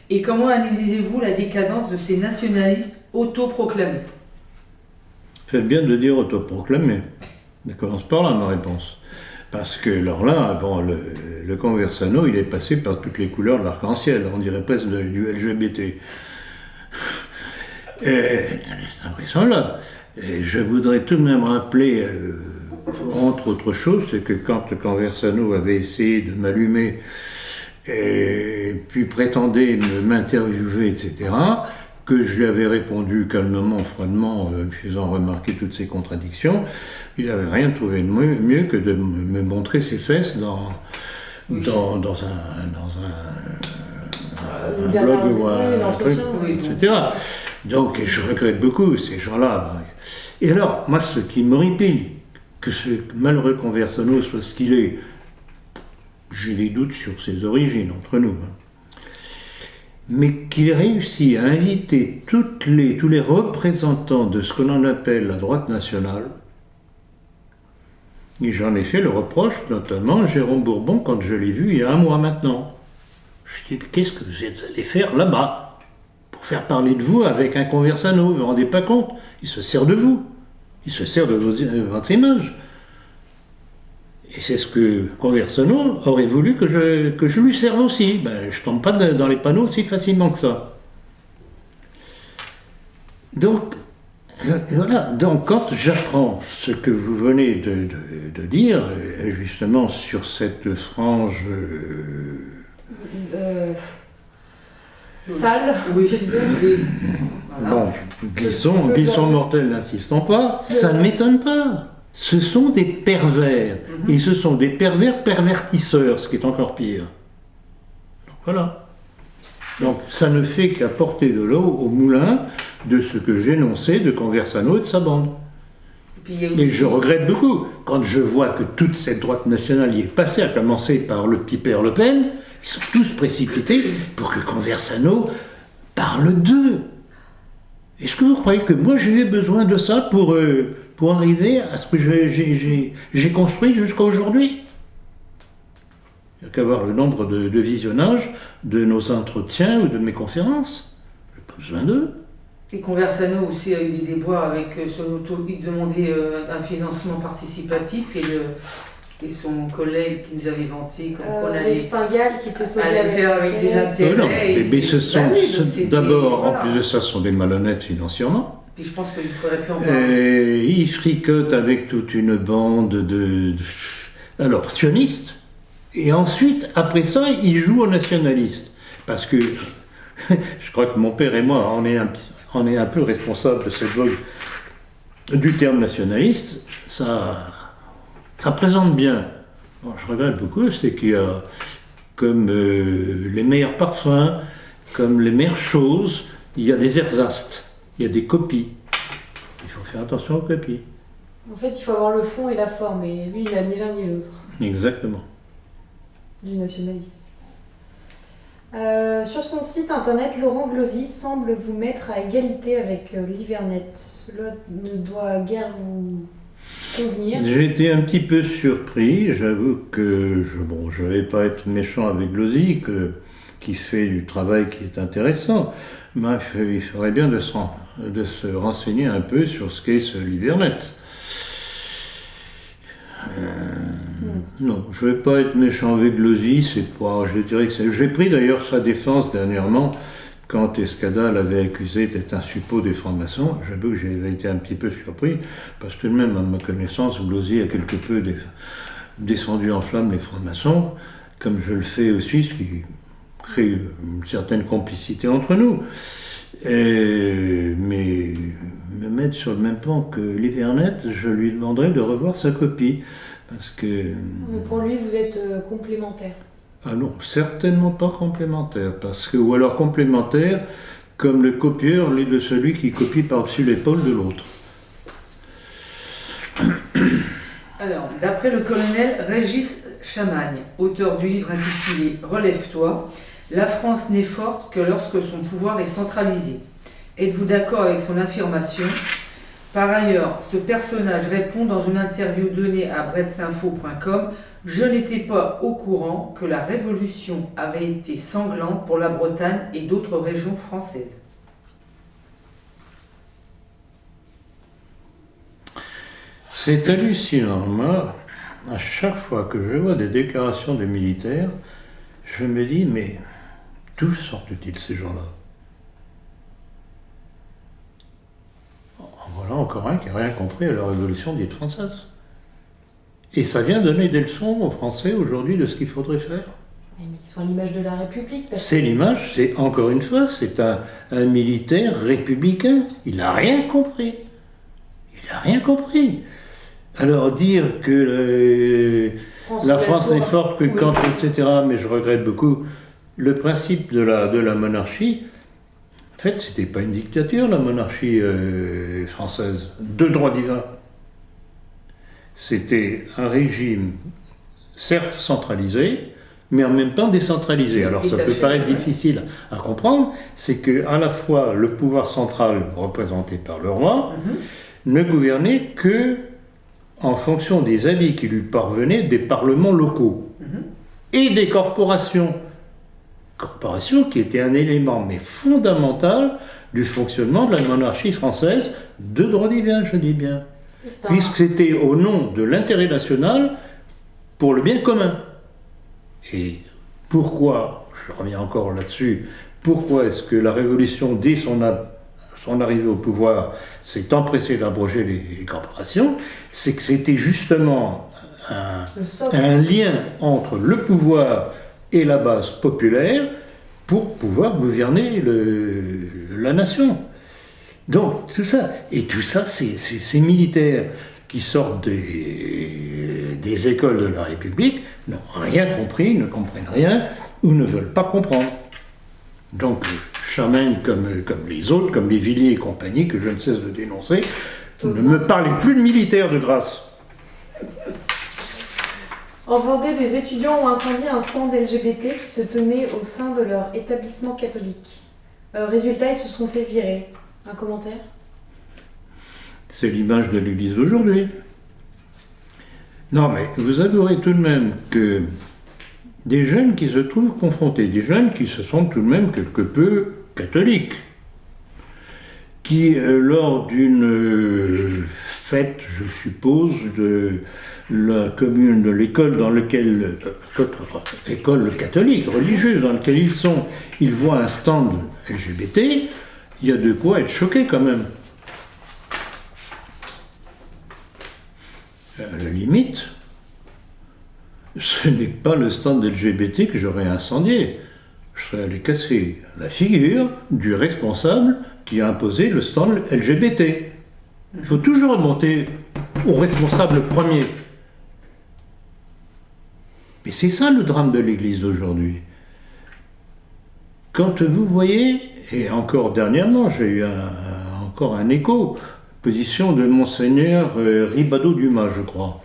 Et comment analysez-vous la décadence de ces nationalistes autoproclamés? Faites bien de dire autoproclamé. Ça commence par là ma réponse. Parce que alors là, bon, le Conversano, il est passé par toutes les couleurs de l'arc-en-ciel, on dirait presque du LGBT. C'est invraisemblable. Et je voudrais tout de même rappeler, entre autres choses, c'est que quand le Conversano avait essayé de m'allumer, et puis prétendait m'interviewer, etc., que je lui avais répondu calmement, froidement, faisant remarquer toutes ces contradictions, il n'avait rien trouvé de mieux que de me montrer ses fesses dans un blog ou un truc, etc. Donc je regrette beaucoup ces gens-là. Et alors, moi, ce qui m'horripile, que ce malheureux Conversano soit ce qu'il est, j'ai des doutes sur ses origines entre nous, mais qu'il réussit à inviter tous les représentants de ce que l'on appelle la droite nationale. Et j'en ai fait le reproche, notamment à Jérôme Bourbon, quand je l'ai vu il y a un mois maintenant. Je dis, qu'est-ce que vous êtes allé faire là-bas pour faire parler de vous avec un Conversano? Vous ne vous rendez pas compte? Il se sert de vous. Il se sert de votre image. Et c'est ce que Conversano aurait voulu que je lui serve aussi. Ben, je ne tombe pas dans les panneaux aussi facilement que ça. Donc, Et voilà, donc quand j'apprends ce que vous venez de dire, justement sur cette frange Sale. Oui. Voilà. bon, glissons mortels, n'insistons pas, ça ne m'étonne pas. Ce sont des pervers, et ce sont des pervers pervertisseurs, ce qui est encore pire. Donc voilà. Donc ça ne fait qu'apporter de l'eau au moulin de ce que j'énonçais de Conversano et de sa bande. Et je regrette beaucoup, quand je vois que toute cette droite nationale y est passée, à commencer par le petit père Le Pen, ils sont tous précipités pour que Conversano parle d'eux. Est-ce que vous croyez que moi j'ai eu besoin de ça pour arriver à ce que j'ai construit jusqu'à aujourd'hui? Il n'y a qu'à voir le nombre de visionnages de nos entretiens ou de mes conférences. Je n'ai pas besoin d'eux. Et Conversano aussi a eu des déboires avec il demandait un financement participatif et son collègue qui nous avait vanté comme on allait L'Espingale qui s'est sauvé avec des intérêts. Non, mais ce sont d'abord, voilà. En plus de ça, ce sont des malhonnêtes financièrement. Puis je pense qu'il faudrait plus en parler. Ils fricotent avec toute une bande alors, sionistes. Et ensuite, après ça, ils jouent aux nationalistes. Parce que je crois que mon père et moi, on est un peu responsables de cette vogue du terme nationaliste. Ça présente bien. Bon, je regrette beaucoup, c'est qu'il y a comme les meilleurs parfums, comme les meilleures choses, il y a des ersatz, il y a des copies. Il faut faire attention aux copies. En fait, il faut avoir le fond et la forme, et lui, il n'a ni l'un ni l'autre Exactement. du nationalisme. Sur son site internet, Laurent Glosy semble vous mettre à égalité avec l'Hivernet. Cela ne doit guère vous convenir. J'ai été un petit peu surpris, j'avoue que je ne vais pas être méchant avec Glosy, qui fait du travail qui est intéressant, mais il faudrait bien de se renseigner un peu sur ce qu'est ce l'Hivernet. Non, je ne vais pas être méchant avec Glosy, je dirais que j'ai pris d'ailleurs sa défense dernièrement, quand Escada l'avait accusé d'être un suppôt des francs-maçons. J'avoue que j'avais été un petit peu surpris, parce que même à ma connaissance, Glosy a quelque peu descendu en flammes les francs-maçons, comme je le fais aussi, ce qui crée une certaine complicité entre nous. Mais me mettre sur le même plan que l'Hivernet, je lui demanderai de revoir sa copie. Parce que... Mais pour lui, vous êtes complémentaire. Ah non, certainement pas complémentaire. Ou alors complémentaire, comme le copieur l'est de celui qui copie par-dessus l'épaule de l'autre. Alors, d'après le colonel Régis Chamagne, auteur du livre intitulé « Relève-toi », la France n'est forte que lorsque son pouvoir est centralisé. Êtes-vous d'accord avec son affirmation ? Par ailleurs, ce personnage répond dans une interview donnée à bretsinfo.com « Je n'étais pas au courant que la révolution avait été sanglante pour la Bretagne et d'autres régions françaises. » C'est hallucinant. Moi, à chaque fois que je vois des déclarations de militaires, je me dis, mais d'où sortent-ils ces gens-là? Voilà encore un qui n'a rien compris à la Révolution dite française. Et ça vient donner des leçons aux Français aujourd'hui de ce qu'il faudrait faire. Mais ils sont à l'image de la République. C'est l'image, c'est encore une fois, c'est un militaire républicain. Il n'a rien compris. Il n'a rien compris. Alors dire que la France n'est forte que quand, etc., mais je regrette beaucoup, le principe de la monarchie, en fait, c'était pas une dictature, la monarchie française, de droit divin. C'était un régime, certes centralisé, mais en même temps décentralisé. Alors ça peut paraître difficile à comprendre, c'est que à la fois le pouvoir central, représenté par le roi, ne gouvernait que en fonction des avis qui lui parvenaient des parlements locaux et des corporations. Corporation qui était un élément mais fondamental du fonctionnement de la monarchie française de droit divin, je dis bien. Puisque c'était au nom de l'intérêt national pour le bien commun. Et pourquoi, je reviens encore là-dessus, pourquoi est-ce que la Révolution, dès son son arrivée au pouvoir s'est empressé d'abroger les corporations, c'est que c'était justement un lien entre le pouvoir et la base populaire pour pouvoir gouverner la nation. Donc tout ça, c'est ces militaires qui sortent des écoles de la République n'ont rien compris, ne comprennent rien ou ne veulent pas comprendre. Donc Chamaine comme les autres, comme les Villiers et compagnie, que je ne cesse de dénoncer, ne me parlez plus de militaires de grâce. En Vendée, des étudiants ont incendié un stand LGBT qui se tenait au sein de leur établissement catholique. Résultat, ils se sont fait virer. Un commentaire ? C'est l'image de l'Église d'aujourd'hui. Non, mais vous avouerez tout de même que des jeunes qui se trouvent confrontés, des jeunes qui se sentent tout de même quelque peu catholiques, qui, lors d'une fête, je suppose, de la commune, de l'école dans laquelle, école catholique, religieuse, dans laquelle ils voient un stand LGBT, il y a de quoi être choqué quand même. À la limite, ce n'est pas le stand LGBT que j'aurais incendié. Je serais allé casser la figure du responsable qui a imposé le stand LGBT. Il faut toujours remonter au responsable premier. Mais c'est ça le drame de l'Église d'aujourd'hui. Quand vous voyez, et encore dernièrement, j'ai eu encore un écho, position de Monseigneur Ribado-Dumas, je crois,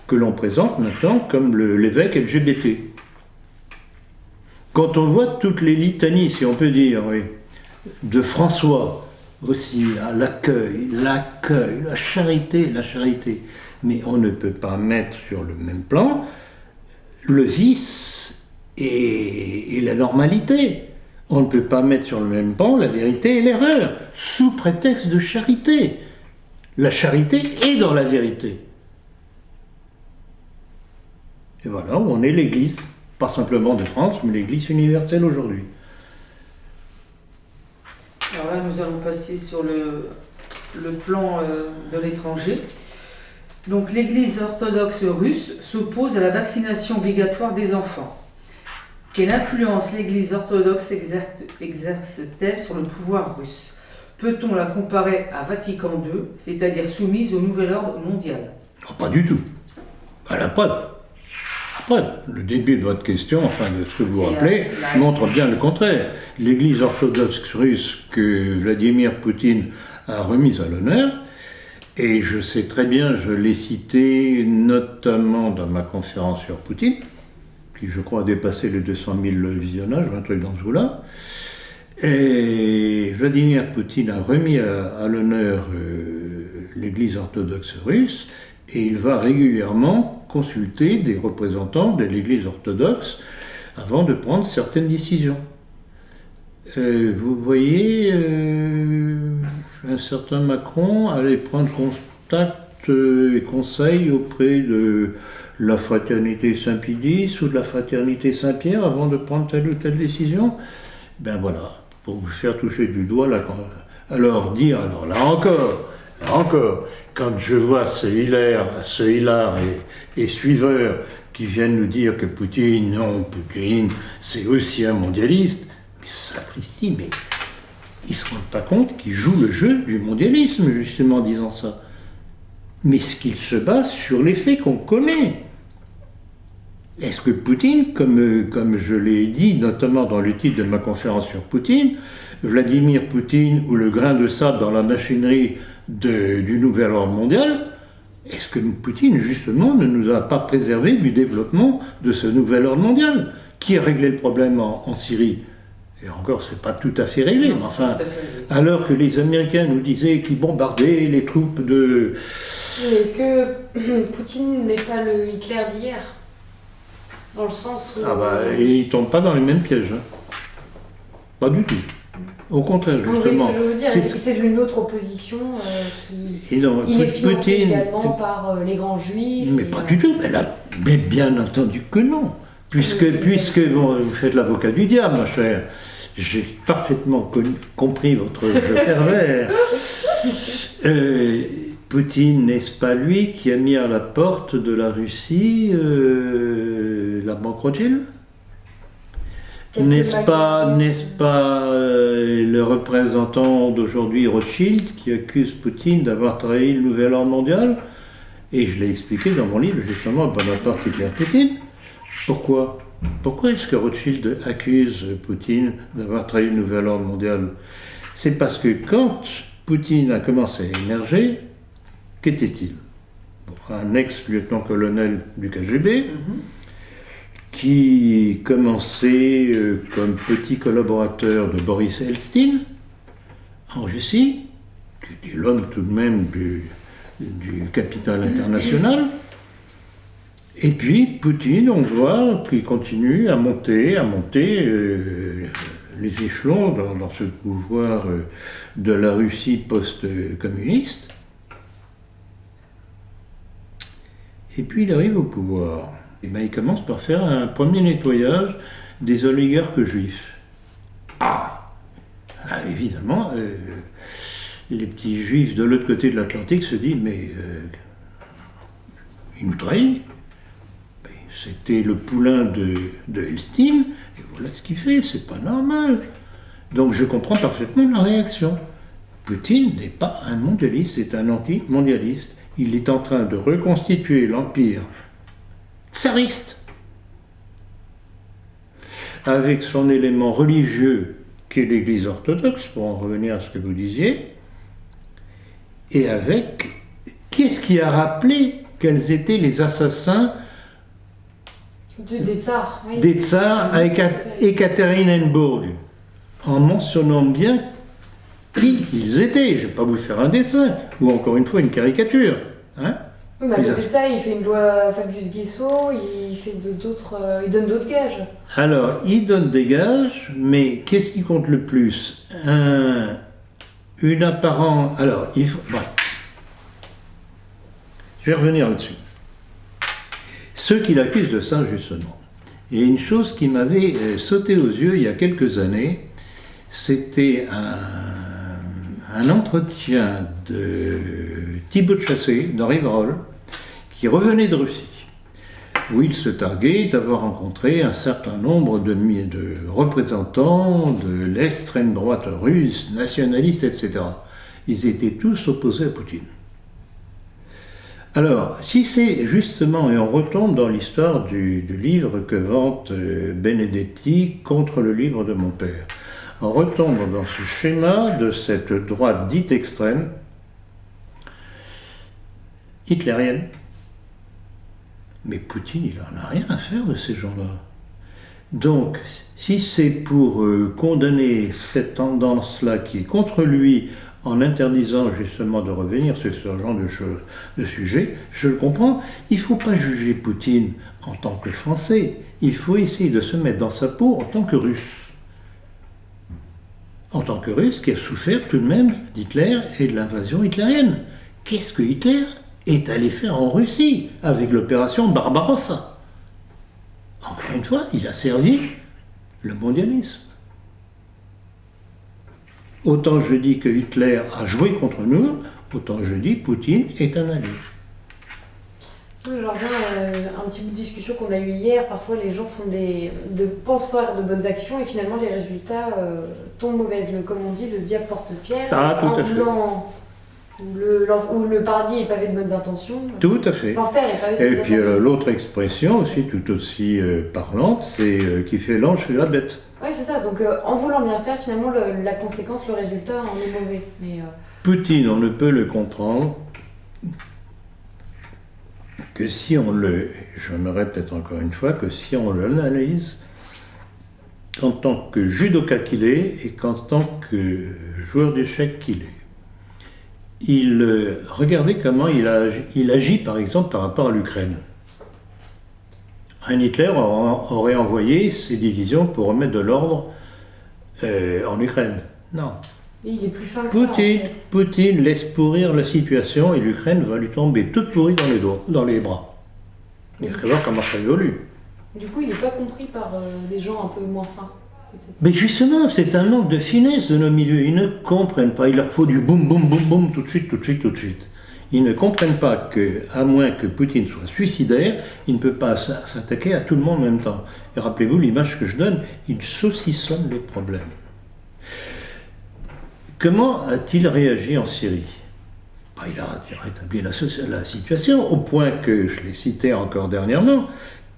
que l'on présente maintenant comme l'évêque LGBT. Quand on voit toutes les litanies, si on peut dire, oui, de François aussi, à l'accueil, la charité, mais on ne peut pas mettre sur le même plan le vice et la normalité. On ne peut pas mettre sur le même plan la vérité et l'erreur, sous prétexte de charité. La charité est dans la vérité. Et voilà, on est l'Église, pas simplement de France, mais l'Église universelle aujourd'hui. Alors là, nous allons passer sur le plan de l'étranger. Donc, l'Église orthodoxe russe s'oppose à la vaccination obligatoire des enfants. Quelle influence l'Église orthodoxe exerce-t-elle sur le pouvoir russe ? Peut-on la comparer à Vatican II, c'est-à-dire soumise au nouvel ordre mondial ? Oh, pas du tout. À la preuve. Le début de votre question, enfin de ce que vous rappelez, montre bien le contraire. L'Église orthodoxe russe que Vladimir Poutine a remise à l'honneur, et je sais très bien, je l'ai cité notamment dans ma conférence sur Poutine, qui je crois a dépassé les 200 000 visionnages, un truc dans ce goût-là. Et Vladimir Poutine a remis à l'honneur l'Église orthodoxe russe, et il va régulièrement consulter des représentants de l'Église orthodoxe avant de prendre certaines décisions. Vous voyez, un certain Macron allait prendre contact et conseil auprès de la fraternité Saint-Pédis ou de la fraternité Saint-Pierre avant de prendre telle ou telle décision. Ben voilà, pour vous faire toucher du doigt, alors là encore, quand je vois ce Hilaire et suiveurs qui viennent nous dire que Poutine, c'est aussi un mondialiste, mais sapristi, mais ils ne se rendent pas compte qu'ils jouent le jeu du mondialisme, justement, en disant ça. Mais ce qu'il se base sur les faits qu'on connaît. Est-ce que Poutine, comme je l'ai dit, notamment dans le titre de ma conférence sur Poutine, Vladimir Poutine ou le grain de sable dans la machinerie du nouvel ordre mondial, est-ce que Poutine, justement, ne nous a pas préservé du développement de ce nouvel ordre mondial ? Qui a réglé le problème en Syrie ? Et encore, c'est pas tout à fait réglé, mais enfin, alors que les Américains nous disaient qu'ils bombardaient les troupes de... Mais est-ce que Poutine n'est pas le Hitler d'hier ? Dans le sens où... Ah bah, il tombe pas dans les mêmes pièges. Hein. Pas du tout. Au contraire, justement. Oui, ce que je veux dire, c'est d'une autre opposition qui... Non, il est financé Poutine, également par les grands juifs. Mais pas du tout, mais bien entendu que non. Puisque bon, vous faites l'avocat du diable, ma chère. J'ai parfaitement compris votre jeu pervers. Poutine, n'est-ce pas lui qui a mis à la porte de la Russie la banque Rothschild? N'est-ce pas le représentant d'aujourd'hui Rothschild qui accuse Poutine d'avoir trahi le nouvel ordre mondial? Et je l'ai expliqué dans mon livre justement Bonaparte, Hitler, Poutine. Pourquoi est-ce que Rothschild accuse Poutine d'avoir trahi le nouvel ordre mondial? C'est parce que quand Poutine a commencé à émerger, qu'était-il? Un ex-lieutenant-colonel du KGB qui commençait comme petit collaborateur de Boris Eltsine en Russie, qui était l'homme tout de même du capital international. Et puis Poutine, on voit qu'il continue à monter les échelons dans ce pouvoir de la Russie post-communiste. Et puis il arrive au pouvoir. Et ben, il commence par faire un premier nettoyage des oligarques juifs. Évidemment, les petits juifs de l'autre côté de l'Atlantique se disent mais il nous trahit. C'était le poulain de Eltsine, et voilà ce qu'il fait, c'est pas normal. Donc je comprends parfaitement la réaction. Poutine n'est pas un mondialiste, c'est un anti-mondialiste. Il est en train de reconstituer l'empire tsariste avec son élément religieux qui est l'Église orthodoxe, pour en revenir à ce que vous disiez, et avec qu'est-ce qui a rappelé quels étaient les assassins des tsars, oui. Des tsars à Ekaterinbourg, en mentionnant bien qui ils étaient. Je ne vais pas vous faire un dessin, ou encore une fois une caricature. Hein? Oui, mais à côté de ça, il fait une loi Fabius Guessot, il donne d'autres gages. Alors, il donne des gages, mais qu'est-ce qui compte le plus? Une apparente... Alors, il faut... Bon. Je vais revenir là-dessus. Ceux qui l'accusent de ça, justement. Et une chose qui m'avait sauté aux yeux il y a quelques années, c'était un entretien de Thibaut de Chassé, dans Rivarol, qui revenait de Russie, où il se targuait d'avoir rencontré un certain nombre de représentants de l'extrême droite russe, nationalistes, etc. Ils étaient tous opposés à Poutine. Alors, si c'est justement, et on retombe dans l'histoire du livre que vante Benedetti contre le livre de mon père, on retombe dans ce schéma de cette droite dite extrême, hitlérienne. Mais Poutine, il n'en a rien à faire de ces gens-là. Donc, si c'est pour condamner cette tendance-là qui est contre lui, en interdisant justement de revenir sur ce genre de sujet, je le comprends. Il ne faut pas juger Poutine en tant que Français. Il faut essayer de se mettre dans sa peau en tant que Russe. En tant que Russe qui a souffert tout de même d'Hitler et de l'invasion hitlérienne. Qu'est-ce que Hitler est allé faire en Russie avec l'opération Barbarossa? Encore une fois, il a servi le mondialisme. Autant je dis que Hitler a joué contre nous, autant je dis Poutine est un allié. Oui, j'en reviens à un petit bout de discussion qu'on a eu hier. Parfois, les gens pensent faire de bonnes actions et finalement, les résultats tombent mauvaises. Comme on dit, le diable porte pierre. Tout à fait. Où le paradis est pavé de bonnes intentions. Tout à fait. L'enfer est pavé de bonnes intentions. Et puis l'autre expression aussi, tout aussi parlante, c'est qui fait l'ange fait la bête. Oui, c'est ça. Donc, en voulant bien faire, finalement, la conséquence, le résultat en est mauvais. Mais, Poutine, on ne peut le comprendre que si on je me répète encore une fois, que si on l'analyse en tant que judoka qu'il est et qu'en tant que joueur d'échecs qu'il est. Regardez comment il agit, par exemple, par rapport à l'Ukraine. Un Hitler aurait envoyé ses divisions pour remettre de l'ordre en Ukraine. Non. Il est plus fin que ça, en fait. Poutine laisse pourrir la situation et l'Ukraine va lui tomber toute pourrie dans les bras. Il va voir comment ça évolue. Du coup, il n'est pas compris par des gens un peu moins fins. Mais justement, c'est un manque de finesse de nos milieux. Ils ne comprennent pas. Il leur faut du boum, boum, boum, boum, tout de suite, tout de suite, tout de suite. Ils ne comprennent pas que, à moins que Poutine soit suicidaire, il ne peut pas s'attaquer à tout le monde en même temps. Et rappelez-vous l'image que je donne, il saucissonne les problèmes. Comment a-t-il réagi en Syrie? Il a rétabli la situation, au point que, je l'ai cité encore dernièrement,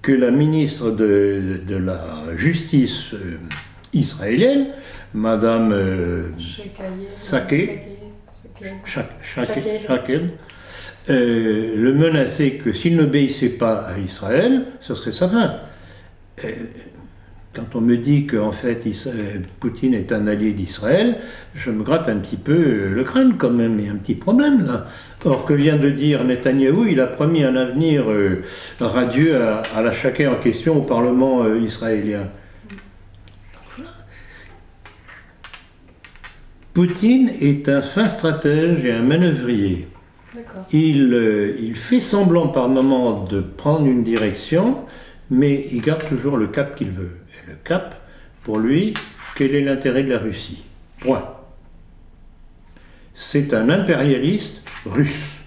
que la ministre de la Justice israélienne, Madame Shaked, le menaçait que s'il n'obéissait pas à Israël, ce serait sa fin. Quand on me dit qu'en fait Poutine est un allié d'Israël, je me gratte un petit peu le crâne quand même, il y a un petit problème là. Or, que vient de dire Netanyahou, il a promis un avenir radieux à la Shaked en question au Parlement israélien. Poutine est un fin stratège et un manœuvrier. Il fait semblant par moments de prendre une direction, mais il garde toujours le cap qu'il veut. Et le cap, pour lui, quel est l'intérêt de la Russie? Point. C'est un impérialiste russe.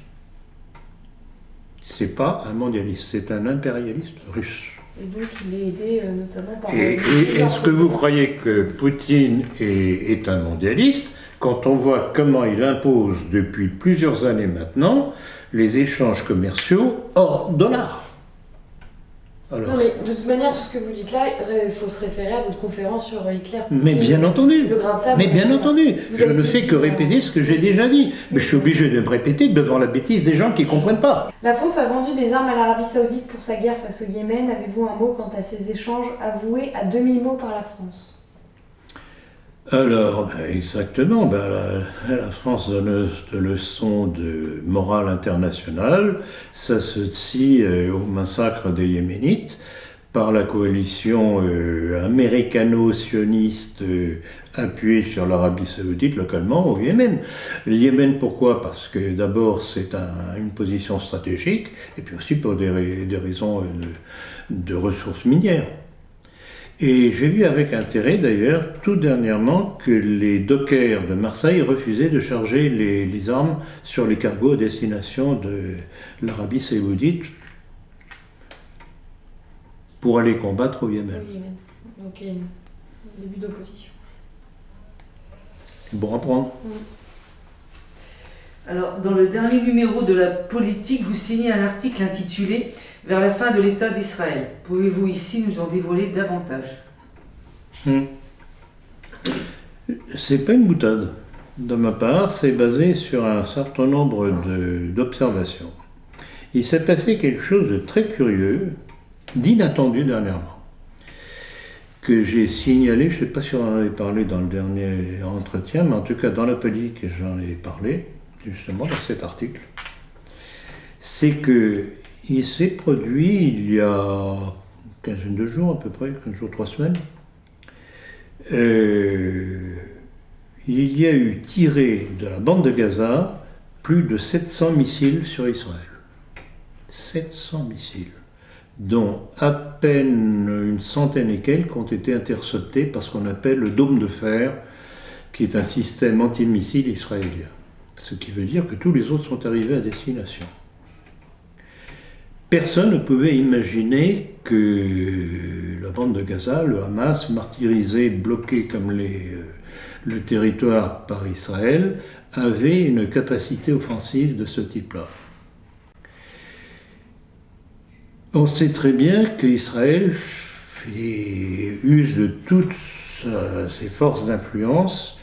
C'est pas un mondialiste, c'est un impérialiste russe. Et donc il est aidé notamment par... Et est-ce que vous croyez que Poutine est un mondialiste quand on voit comment il impose depuis plusieurs années maintenant les échanges commerciaux hors dollar? Alors, non, mais de toute manière, tout ce que vous dites là, il faut se référer à votre conférence sur Hitler. Mais bien entendu, le grain de sable, mais bien entendu, je ne fais que répéter ce que j'ai déjà dit. Mais je suis obligé de me répéter devant la bêtise des gens qui ne comprennent pas. La France a vendu des armes à l'Arabie Saoudite pour sa guerre face au Yémen. Avez-vous un mot quant à ces échanges avoués à demi-mot par la France? Alors, exactement, la France donne de leçons de morale internationale, s'associe au massacre des Yéménites par la coalition américano-sioniste appuyée sur l'Arabie Saoudite localement au Yémen. Le Yémen, pourquoi? Parce que d'abord c'est une position stratégique, et puis aussi pour des raisons de ressources minières. Et j'ai vu avec intérêt d'ailleurs, tout dernièrement, que les dockers de Marseille refusaient de charger les armes sur les cargos à destination de l'Arabie Saoudite pour aller combattre au Yémen. Au Yémen. Donc il y a un début d'opposition. Bon à prendre. Alors, dans le dernier numéro de la politique, vous signez un article intitulé « Vers la fin de l'État d'Israël ». Pouvez-vous ici nous en dévoiler davantage? C'est pas une boutade. De ma part, c'est basé sur un certain nombre d'observations. Il s'est passé quelque chose de très curieux, d'inattendu dernièrement, que j'ai signalé, je ne sais pas si on en avait parlé dans le dernier entretien, mais en tout cas dans la politique, j'en ai parlé, justement dans cet article. C'est qu'il s'est produit il y a une quinzaine de jours à peu près, 15 jours, 3 semaines, il y a eu tiré de la bande de Gaza plus de 700 missiles sur Israël. 700 missiles, dont à peine une centaine et quelques ont été interceptés par ce qu'on appelle le dôme de fer, qui est un système antimissile israélien. Ce qui veut dire que tous les autres sont arrivés à destination. Personne ne pouvait imaginer que la bande de Gaza, le Hamas, martyrisé, bloqué comme le territoire par Israël, avait une capacité offensive de ce type-là. On sait très bien qu'Israël use de toutes ses forces d'influence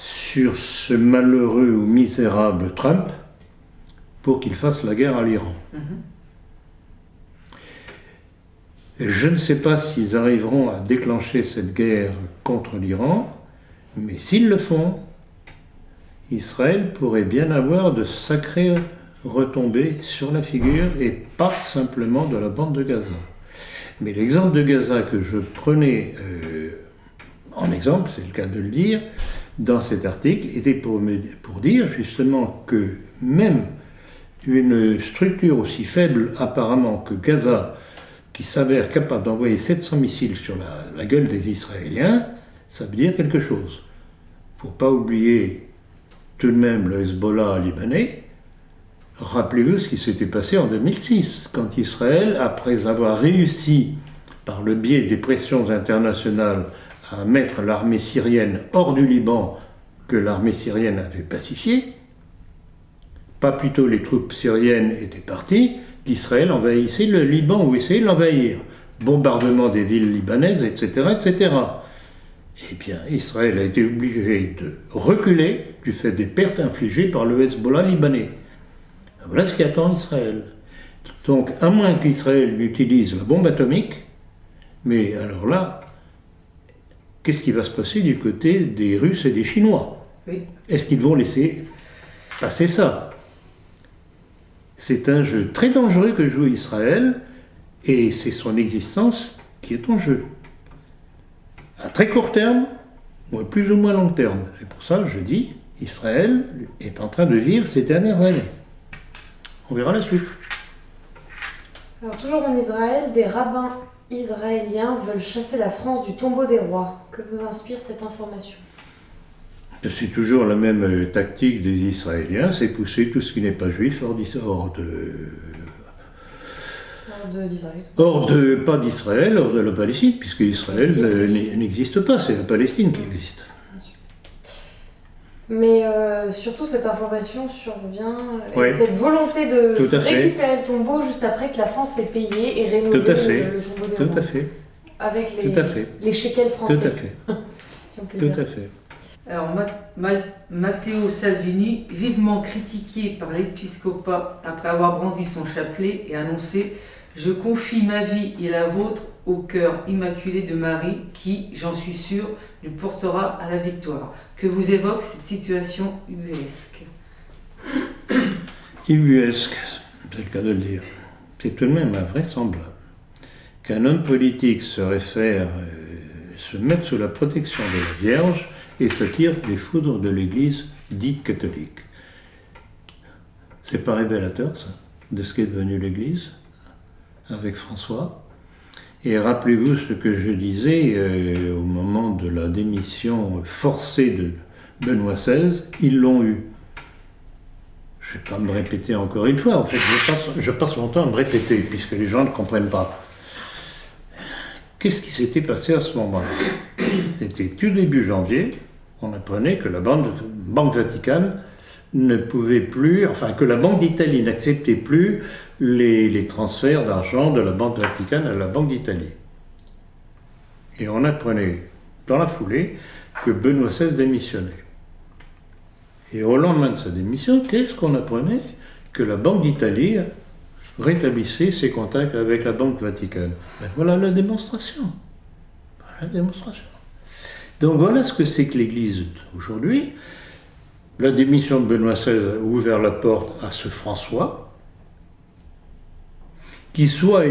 sur ce malheureux ou misérable Trump pour qu'il fasse la guerre à l'Iran. Je ne sais pas s'ils arriveront à déclencher cette guerre contre l'Iran, mais s'ils le font, Israël pourrait bien avoir de sacrées retombées sur la figure, et pas simplement de la bande de Gaza. Mais l'exemple de Gaza que je prenais en exemple, c'est le cas de le dire, dans cet article, était pour dire justement que même une structure aussi faible apparemment que Gaza qui s'avère capable d'envoyer 700 missiles sur la gueule des Israéliens, ça veut dire quelque chose. Il ne faut pas oublier tout de même le Hezbollah libanais. Rappelez-vous ce qui s'était passé en 2006, quand Israël, après avoir réussi, par le biais des pressions internationales, à mettre l'armée syrienne hors du Liban, que l'armée syrienne avait pacifié, pas plutôt les troupes syriennes étaient parties, qu'Israël envahissait le Liban ou essayait de l'envahir. Bombardement des villes libanaises, etc., etc. Eh bien, Israël a été obligé de reculer du fait des pertes infligées par le Hezbollah libanais. Voilà ce qui attend Israël. Donc, à moins qu'Israël utilise la bombe atomique, mais alors là, qu'est-ce qui va se passer du côté des Russes et des Chinois? Oui. Est-ce qu'ils vont laisser passer ça? C'est un jeu très dangereux que joue Israël, et c'est son existence qui est en jeu. À très court terme, ou à plus ou moins long terme. C'est pour ça que je dis, Israël est en train de vivre ces dernières années. On verra la suite. Alors toujours en Israël, des rabbins israéliens veulent chasser la France du tombeau des rois. Que vous inspire cette information? C'est toujours la même tactique des Israéliens, c'est pousser tout ce qui n'est pas juif pas d'Israël, hors de la Palestine, puisque Israël n'existe pas, c'est la Palestine qui existe. Mais surtout cette information survient, Ouais. cette volonté de Tout à fait. récupérer le tombeau juste après que la France ait payé et rénové Tout à fait. le tombeau des Tout rois. à fait, Avec tout à fait, les shekels français. tout à fait, Si on peut tout dire. à fait. Alors, Matteo Salvini, vivement critiqué par l'épiscopat après avoir brandi son chapelet et annoncé « Je confie ma vie et la vôtre au cœur immaculé de Marie qui, j'en suis sûr, nous portera à la victoire ». Que vous évoque cette situation ubuesque? Ubuesque, c'est le cas de le dire. C'est tout de même invraisemblable qu'un homme politique se réfère, se mette sous la protection de la Vierge et se tire des foudres de l'Église dite catholique. C'est pas révélateur, ça, de ce qu'est devenue l'Église avec François. Et rappelez-vous ce que je disais au moment de la démission forcée de Benoît XVI, ils l'ont eu. Je ne vais pas me répéter encore une fois, en fait, je passe mon temps à me répéter, puisque les gens ne comprennent pas. Qu'est-ce qui s'était passé à ce moment-là? C'était tout début janvier, on apprenait que la Banque Vaticane ne pouvait plus, enfin que la Banque d'Italie n'acceptait plus les transferts d'argent de la Banque Vaticane à la Banque d'Italie. Et on apprenait dans la foulée que Benoît XVI démissionnait. Et au lendemain de sa démission, qu'est-ce qu'on apprenait? Que la Banque d'Italie rétablissait ses contacts avec la Banque Vaticane. Ben voilà la démonstration. Voilà la démonstration. Donc voilà ce que c'est que l'Église aujourd'hui. La démission de Benoît XVI a ouvert la porte à ce François, qui soit...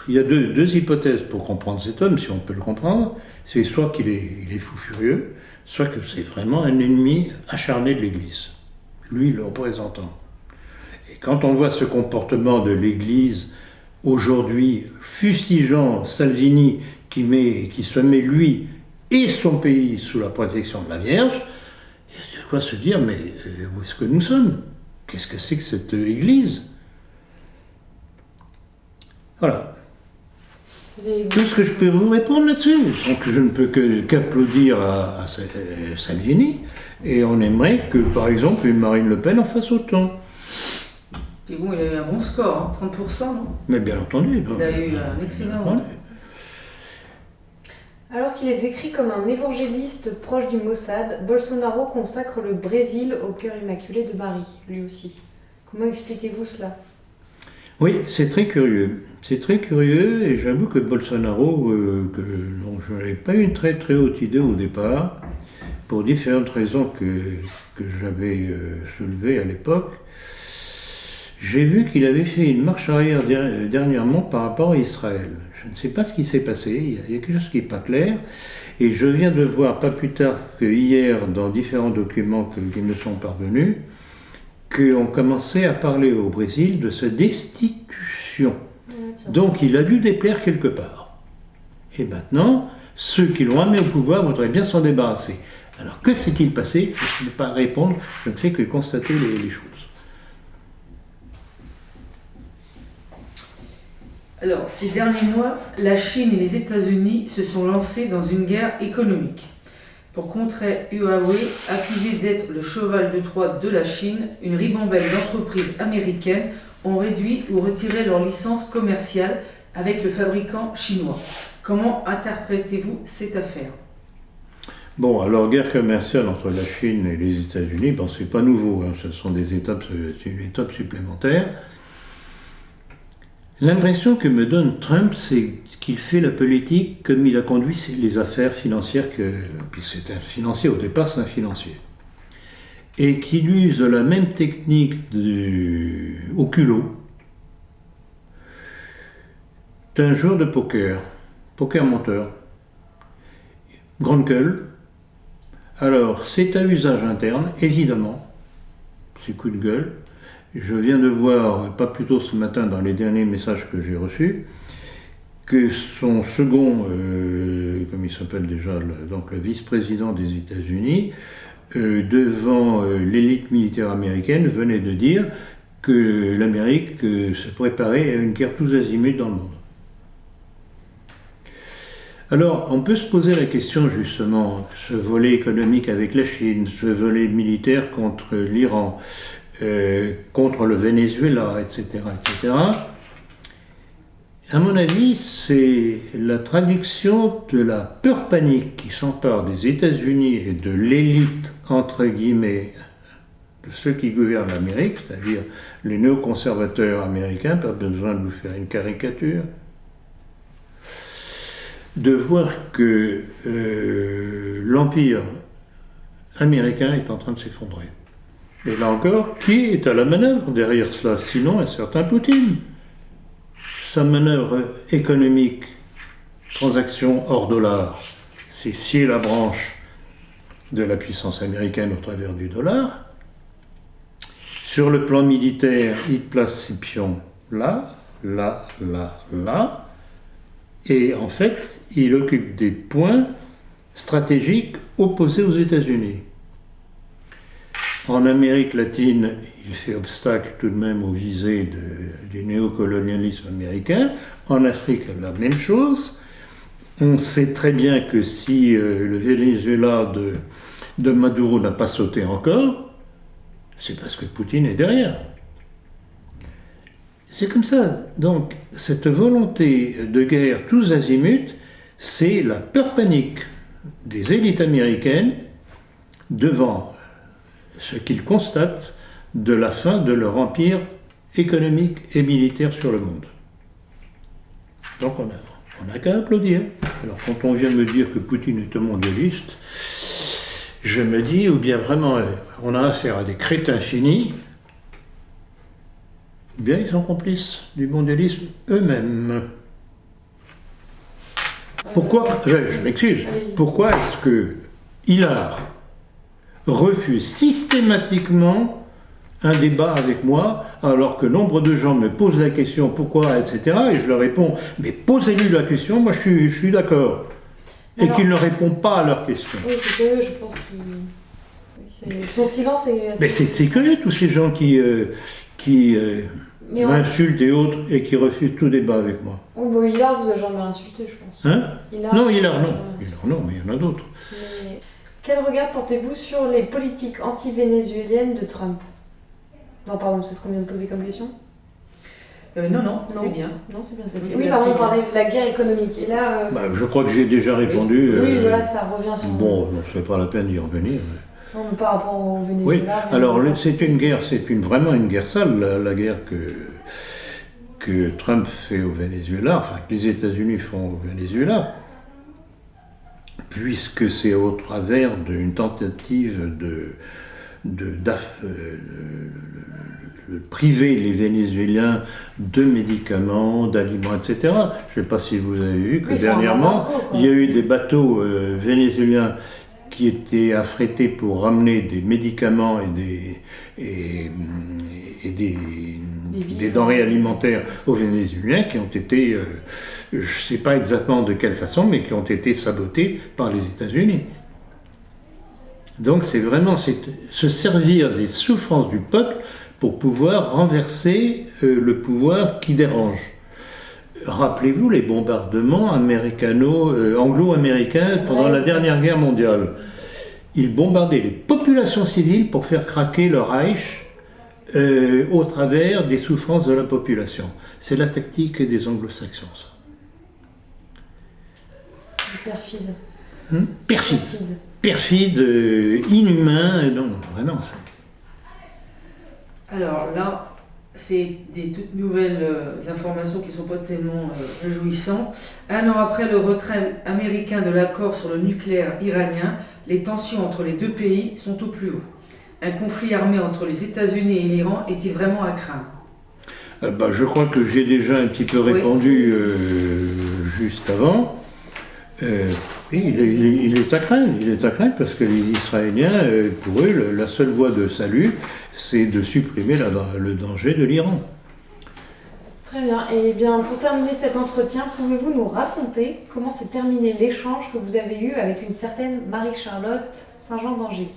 Il y a deux hypothèses pour comprendre cet homme, si on peut le comprendre. C'est soit qu'il est fou furieux, soit que c'est vraiment un ennemi acharné de l'Église, lui le représentant. Et quand on voit ce comportement de l'Église aujourd'hui, fustigeant Salvini, qui se met lui et son pays sous la protection de la Vierge, il y a de quoi se dire, mais où est-ce que nous sommes? Qu'est-ce que c'est que cette Église? Voilà. Tout ce que je peux vous répondre là-dessus. Donc je ne peux qu'applaudir à Salvini, et on aimerait que, par exemple, une Marine Le Pen en fasse autant. Puis bon, il a eu un bon score, hein, 30%, non? Mais bien entendu. Il a eu un excellent... Ouais. Alors qu'il est décrit comme un évangéliste proche du Mossad, Bolsonaro consacre le Brésil au cœur immaculé de Marie, lui aussi. Comment expliquez-vous cela? Oui, c'est très curieux. C'est très curieux, et j'avoue que Bolsonaro, dont je n'avais pas eu une très très haute idée au départ, pour différentes raisons que j'avais soulevées à l'époque, j'ai vu qu'il avait fait une marche arrière dernièrement par rapport à Israël. Je ne sais pas ce qui s'est passé, il y a quelque chose qui n'est pas clair, et je viens de voir, pas plus tard que hier, dans différents documents qui me sont parvenus, qu'on commençait à parler au Brésil de sa destitution. tiens. Donc il a dû déplaire quelque part. Et maintenant, ceux qui l'ont amené au pouvoir voudraient bien s'en débarrasser. Alors que s'est-il passé? Si je ne peux pas répondre, je ne fais que constater les choses. Alors, ces derniers mois, la Chine et les États-Unis se sont lancés dans une guerre économique. Pour contrer Huawei, accusé d'être le cheval de Troie de la Chine, une ribambelle d'entreprises américaines ont réduit ou retiré leur licence commerciale avec le fabricant chinois. Comment interprétez-vous cette affaire? Bon, alors guerre commerciale entre la Chine et les États-Unis, bon, c'est pas nouveau, hein, ce sont des étapes supplémentaires. L'impression que me donne Trump, c'est qu'il fait la politique comme il a conduit les affaires financières, puis c'est un financier, au départ c'est un financier, et qu'il use la même technique au culot d'un joueur de poker menteur, grande gueule. Alors, c'est à usage interne, évidemment, c'est coup de gueule. Je viens de voir, pas plus tôt ce matin, dans les derniers messages que j'ai reçus, que son second, comme il s'appelle déjà, donc le vice-président des États-Unis, devant l'élite militaire américaine, venait de dire que l'Amérique se préparait à une guerre tous azimuts dans le monde. Alors, on peut se poser la question justement, ce volet économique avec la Chine, ce volet militaire contre l'Iran, contre le Venezuela, etc., etc. À mon avis, c'est la traduction de la peur panique qui s'empare des États-Unis et de l'élite, entre guillemets, de ceux qui gouvernent l'Amérique, c'est-à-dire les néoconservateurs américains, pas besoin de vous faire une caricature, de voir que l'empire américain est en train de s'effondrer. Et là encore, qui est à la manœuvre derrière cela? Sinon, un certain Poutine. Sa manœuvre économique, transaction hors dollar, c'est scier la branche de la puissance américaine au travers du dollar. Sur le plan militaire, il place ses pions là, là, là, là. Et en fait, il occupe des points stratégiques opposés aux États-Unis. En Amérique latine, il fait obstacle tout de même aux visées du néocolonialisme américain. En Afrique, la même chose. On sait très bien que si le Venezuela de Maduro n'a pas sauté encore, c'est parce que Poutine est derrière. C'est comme ça. Donc, cette volonté de guerre tous azimuts, c'est la peur panique des élites américaines devant ce qu'ils constatent de la fin de leur empire économique et militaire sur le monde. Donc, on n'a qu'à applaudir. Alors, quand on vient me dire que Poutine est un mondialiste, je me dis, ou bien vraiment, on a affaire à des crétins finis, bien, ils sont complices du mondialisme eux-mêmes. Pourquoi, je m'excuse, pourquoi est-ce que Hillard refuse systématiquement un débat avec moi, alors que nombre de gens me posent la question pourquoi, etc., et je leur réponds, mais posez-lui la question, moi je suis d'accord. Et qu'il ne répond pas à leurs questions. Oui, c'est que je pense qu'il... Son silence est... Mais c'est que tous ces gens qui m'insultent et autres, et qui refusent tout débat avec moi. Oh, bon, Hillard vous a jamais insulté, je pense. Hein? Non, Hillard, non, mais il y en a d'autres. Mais quel regard portez-vous sur les politiques anti-vénézuéliennes de Trump? Non, pardon, c'est ce qu'on vient de poser comme question. Non, c'est bien. Non, c'est bien ça. Oui, Oui, pardon, on parlait de la guerre économique. Et là, je crois que j'ai déjà répondu. oui, voilà, ça revient sur... Bon, ce n'est pas la peine d'y revenir. Non, mais par rapport au Venezuela... Oui, alors c'est une guerre, vraiment une guerre sale, la guerre que Trump fait au Venezuela, enfin que les États-Unis font au Venezuela, puisque c'est au travers d'une tentative de priver les Vénézuéliens de médicaments, d'aliments, etc. Je ne sais pas si vous avez vu que dernièrement, il y a eu des bateaux vénézuéliens qui étaient affrétés pour ramener des médicaments et des des denrées alimentaires aux Vénézuéliens qui ont été, je ne sais pas exactement de quelle façon, mais qui ont été sabotées par les États-Unis. Donc c'est vraiment se servir des souffrances du peuple pour pouvoir renverser le pouvoir qui dérange. Rappelez-vous les bombardements anglo-américains pendant la dernière guerre mondiale. Ils bombardaient les populations civiles pour faire craquer le Reich au travers des souffrances de la population. C'est la tactique des anglo-saxons, ça. Perfide. Perfide, inhumain, non, vraiment. Alors là, c'est des toutes nouvelles informations qui ne sont pas tellement réjouissantes. 1 an après le retrait américain de l'accord sur le nucléaire iranien, les tensions entre les deux pays sont au plus haut. Un conflit armé entre les États-Unis et l'Iran est-il vraiment à craindre ? Je crois que j'ai déjà un petit peu répondu juste avant. Oui, il est à craindre parce que les Israéliens, pour eux, la seule voie de salut, c'est de supprimer le danger de l'Iran. Très bien. Et bien, pour terminer cet entretien, pouvez-vous nous raconter comment s'est terminé l'échange que vous avez eu avec une certaine Marie-Charlotte Saint-Jean d'Angély ?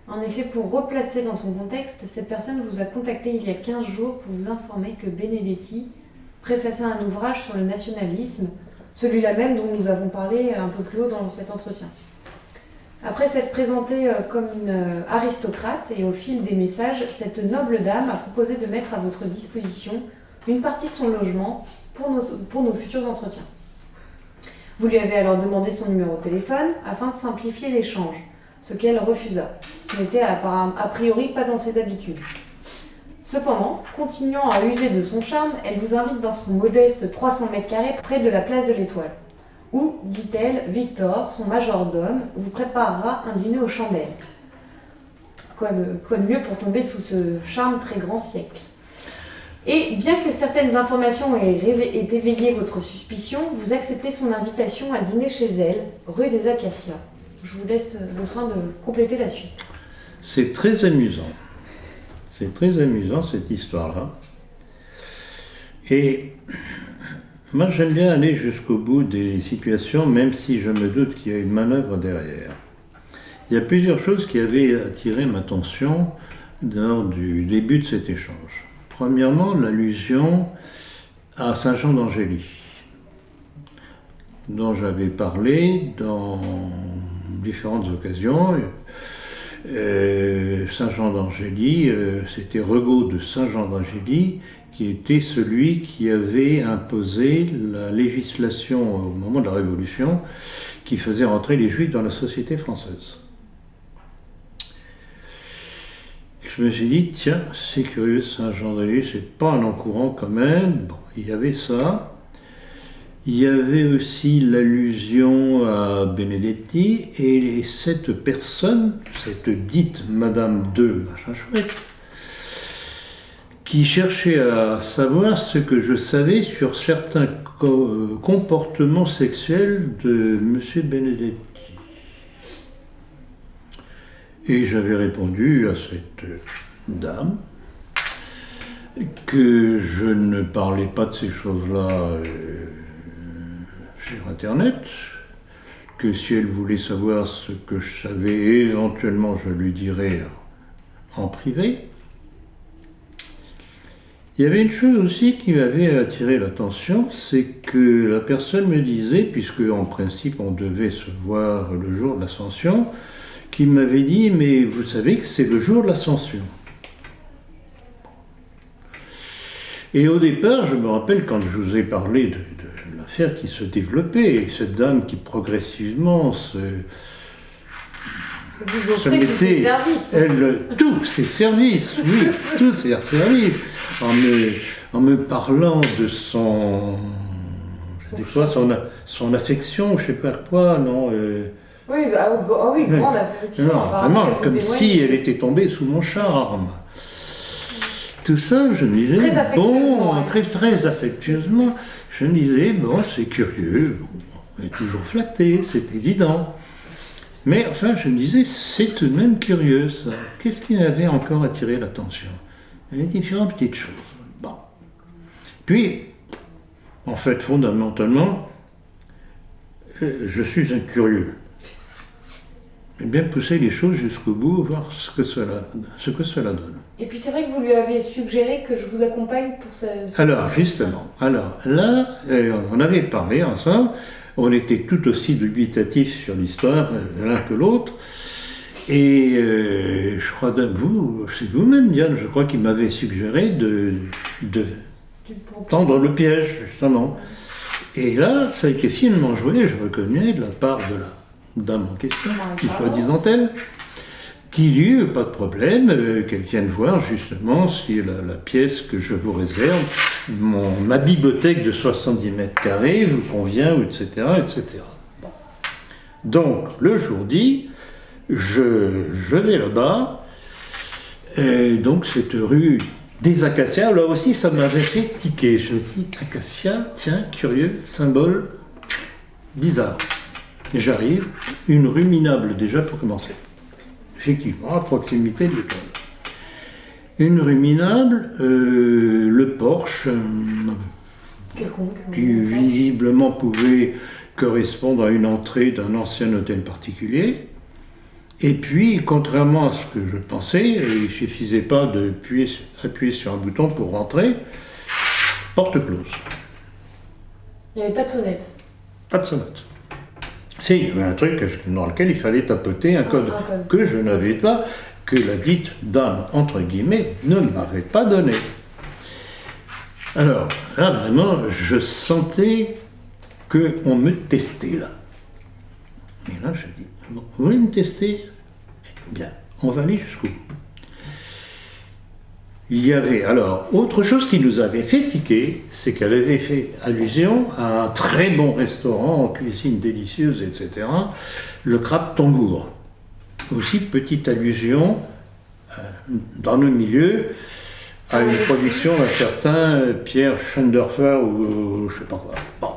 En effet, pour replacer dans son contexte, cette personne vous a contacté il y a 15 jours pour vous informer que Benedetti préfaçait un ouvrage sur le nationalisme, celui-là même dont nous avons parlé un peu plus haut dans cet entretien. Après s'être présentée comme une aristocrate et au fil des messages, cette noble dame a proposé de mettre à votre disposition une partie de son logement pour nos futurs entretiens. Vous lui avez alors demandé son numéro de téléphone afin de simplifier l'échange, ce qu'elle refusa. Ce n'était a priori pas dans ses habitudes. Cependant, continuant à user de son charme, elle vous invite dans son modeste 300 mètres carrés près de la place de l'Étoile, où, dit-elle, Victor, son majordome, vous préparera un dîner aux chandelles. Quoi de mieux pour tomber sous ce charme très grand siècle. Et bien que certaines informations aient éveillé votre suspicion, vous acceptez son invitation à dîner chez elle, rue des Acacias. Je vous laisse le soin de compléter la suite. C'est très amusant. C'est très amusant cette histoire-là. Et moi j'aime bien aller jusqu'au bout des situations, même si je me doute qu'il y a une manœuvre derrière. Il y a plusieurs choses qui avaient attiré ma attention lors du début de cet échange. Premièrement, l'allusion à Saint-Jean d'Angély, dont j'avais parlé dans différentes occasions. Saint-Jean d'Angély, c'était Regaud de Saint-Jean d'Angély qui était celui qui avait imposé la législation au moment de la Révolution qui faisait rentrer les Juifs dans la société française. Je me suis dit, tiens, c'est curieux, Saint-Jean d'Angély, c'est pas un nom courant quand même. Bon, il y avait ça. Il y avait aussi l'allusion à Benedetti et cette personne, cette dite Madame de machin chouette, qui cherchait à savoir ce que je savais sur certains comportements sexuels de M. Benedetti. Et j'avais répondu à cette dame que je ne parlais pas de ces choses-là sur Internet, que si elle voulait savoir ce que je savais, éventuellement je lui dirais en privé. Il y avait une chose aussi qui m'avait attiré l'attention, c'est que la personne me disait, puisque en principe on devait se voir le jour de l'Ascension, qu'il m'avait dit, mais vous savez que c'est le jour de l'Ascension. Et au départ, je me rappelle quand je vous ai parlé de l'affaire qui se développait, cette dame qui progressivement vous offrez tous ses services. Tous ses services, oui, tous ses services. En me parlant de son affection, je ne sais pas quoi, non. Oui, grande affection. Non, vraiment, comme si elle était tombée sous mon charme. Tout ça, je me disais, très affectueusement, très affectueusement, je me disais, bon, c'est curieux, on est toujours flatté, c'est évident. Mais enfin, je me disais, c'est tout de même curieux, ça. Qu'est-ce qui m'avait encore attiré l'attention? Il y avait différentes petites choses. Puis, en fait, fondamentalement, je suis un curieux. J'aime bien pousser les choses jusqu'au bout, voir ce que cela donne. Et puis c'est vrai que vous lui avez suggéré que je vous accompagne pour Alors, justement, là, on avait parlé ensemble, on était tout aussi dubitatifs sur l'histoire, l'un que l'autre, et je crois c'est vous-même, Diane, je crois qu'il m'avait suggéré de tendre le piège, justement. Et là, ça a été finement joué, je reconnais, de la part de la dame en question, qui soi-disant elle, qui dit, pas de problème, qu'elle vienne voir justement si la pièce que je vous réserve, ma bibliothèque de 70 mètres carrés vous convient, etc. etc. Bon. Donc, le jour dit, je vais là-bas, et donc cette rue des Acacias, là aussi ça m'avait fait tiquer. Je me suis dit, Acacia, tiens, curieux, symbole bizarre. Et j'arrive, une rue minable déjà pour commencer. Effectivement, à proximité de l'école. Une rue minable, le porche, qui visiblement pouvait correspondre à une entrée d'un ancien hôtel particulier. Et puis, contrairement à ce que je pensais, il ne suffisait pas d'appuyer sur un bouton pour rentrer, porte close. Il n'y avait pas de sonnette. Pas de sonnette. Si, il y avait un truc dans lequel il fallait tapoter un code que je n'avais pas, que la dite dame, entre guillemets, ne m'avait pas donné. Alors, là, vraiment, je sentais qu'on me testait, là. Et là, je dis, bon, vous voulez me tester? Bien, on va aller jusqu'au bout. Il y avait, alors, autre chose qui nous avait fait tiquer, c'est qu'elle avait fait allusion à un très bon restaurant en cuisine délicieuse, etc., le Crabe Tambour. Aussi, petite allusion, dans nos milieux, à une production d'un certain Pierre Schoendorfer ou je ne sais pas quoi. Bon.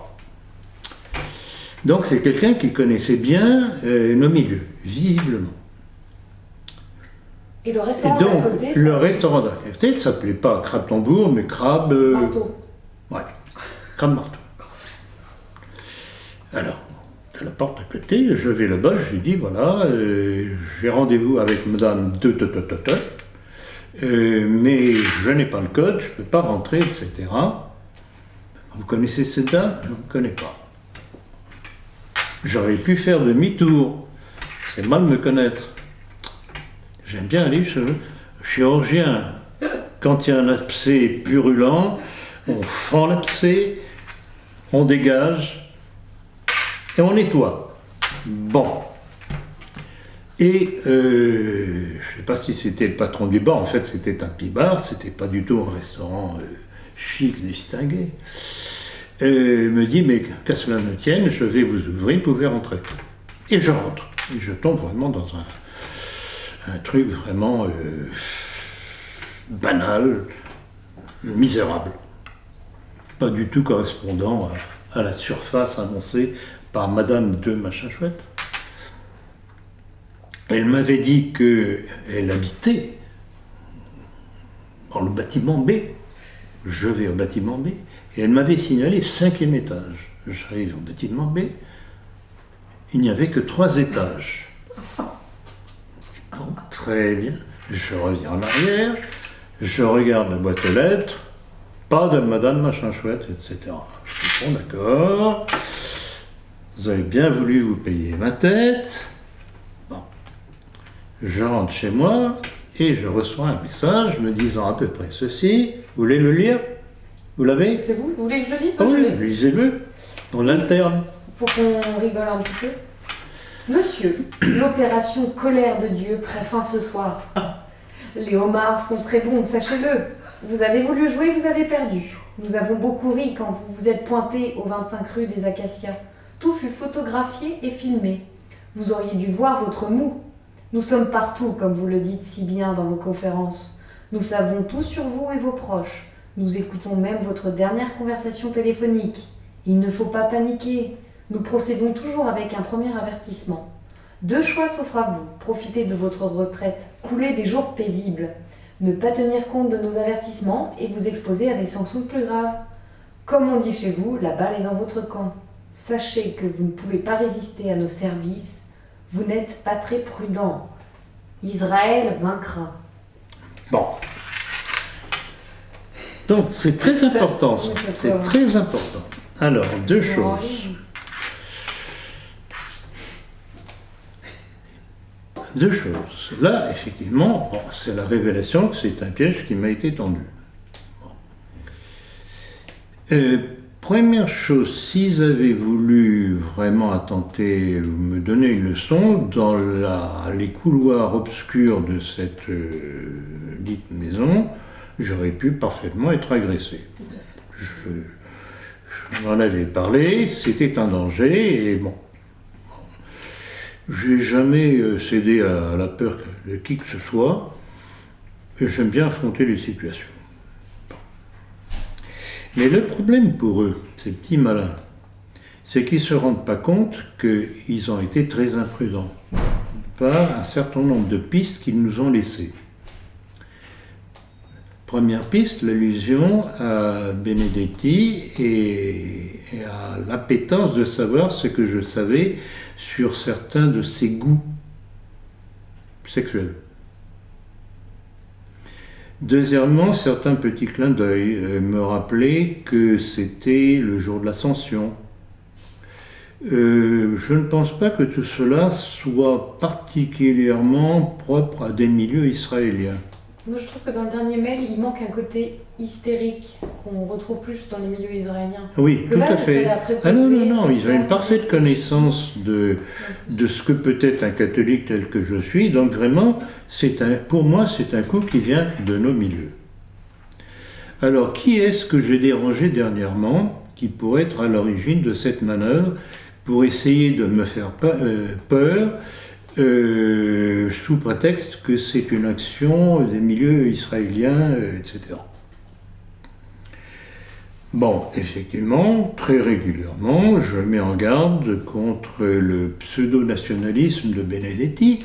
Donc c'est quelqu'un qui connaissait bien nos milieux, visiblement. Et le restaurant d'à côté, le restaurant d'à côté ne s'appelait pas Crabe Tambour, mais Crabe... Marteau. Ouais, Crabe Marteau. Alors, à la porte à côté, je vais là-bas, je lui dis, voilà, j'ai rendez-vous avec madame mais je n'ai pas le code, je ne peux pas rentrer, etc. Vous connaissez cette dame? Je ne connais pas. J'aurais pu faire demi-tour. C'est mal me connaître. J'aime bien aller chez le chirurgien. Quand il y a un abcès purulent, on fend l'abcès, on dégage et on nettoie. Bon. Et je ne sais pas si c'était le patron du bar, en fait c'était un petit bar, c'était pas du tout un restaurant chic, distingué. Me dit, mais qu'à cela ne tienne, je vais vous ouvrir, vous pouvez rentrer. Et je rentre. Et je tombe vraiment dans un truc vraiment banal, misérable. Pas du tout correspondant à la surface annoncée par Madame de Machin Chouette. Elle m'avait dit qu'elle habitait dans le bâtiment B. Je vais au bâtiment B. Et elle m'avait signalé 5e étage. J'arrive au bâtiment B. Il n'y avait que 3 étages. Bon, très bien. Je reviens en arrière. Je regarde la boîte aux lettres. Pas de Madame Machin Chouette, etc. Je dis, bon, d'accord. Vous avez bien voulu vous payer ma tête. Bon. Je rentre chez moi et je reçois un message me disant à peu près ceci. Vous voulez le lire? Vous l'avez? C'est vous? Vous voulez que je le lise? Ah oui, lisez-le. On alterne. Pour qu'on rigole un petit peu. Monsieur, l'opération Colère de Dieu prend fin ce soir. Les homards sont très bons, sachez-le. Vous avez voulu jouer, vous avez perdu. Nous avons beaucoup ri quand vous vous êtes pointé aux 25 rue des Acacias. Tout fut photographié et filmé. Vous auriez dû voir votre moue. Nous sommes partout, comme vous le dites si bien dans vos conférences. Nous savons tout sur vous et vos proches. Nous écoutons même votre dernière conversation téléphonique. Il ne faut pas paniquer. Nous procédons toujours avec un premier avertissement. 2 choix s'offrent à vous. Profiter de votre retraite, couler des jours paisibles. Ne pas tenir compte de nos avertissements et vous exposer à des sanctions plus graves. Comme on dit chez vous, la balle est dans votre camp. Sachez que vous ne pouvez pas résister à nos services. Vous n'êtes pas très prudent. Israël vaincra. Bon. Donc, c'est très important, ça. Oui, C'est très important. Alors, deux choses. allez-y. Deux choses. Là, effectivement, bon, c'est la révélation que c'est un piège qui m'a été tendu. Bon. Première chose, s'ils avaient voulu vraiment attenter ou me donner une leçon, dans les couloirs obscurs de cette dite maison, j'aurais pu parfaitement être agressé. Tout à fait. Je m'en avais parlé, c'était un danger, et bon. J'ai jamais cédé à la peur de qui que ce soit, et j'aime bien affronter les situations. Mais le problème pour eux, ces petits malins, c'est qu'ils ne se rendent pas compte qu'ils ont été très imprudents par un certain nombre de pistes qu'ils nous ont laissées. Première piste, l'allusion à Benedetti et à l'appétence de savoir ce que je savais sur certains de ses goûts sexuels. Deuxièmement, certains petits clins d'œil me rappelaient que c'était le jour de l'Ascension. Je ne pense pas que tout cela soit particulièrement propre à des milieux israéliens. Moi, je trouve que dans le dernier mail, il manque un côté hystérique qu'on retrouve plus dans les milieux israéliens. Oui, Que tout là, à ça a fait. l'air très Ah non, posé, non, non, très ils ont une calme. parfaite connaissance de ce que peut être un catholique tel que je suis. Donc vraiment, pour moi, c'est un coup qui vient de nos milieux. Alors, qui est-ce que j'ai dérangé dernièrement qui pourrait être à l'origine de cette manœuvre pour essayer de me faire peur sous prétexte que c'est une action des milieux israéliens, etc. Bon, effectivement, très régulièrement, je mets en garde contre le pseudo-nationalisme de Benedetti,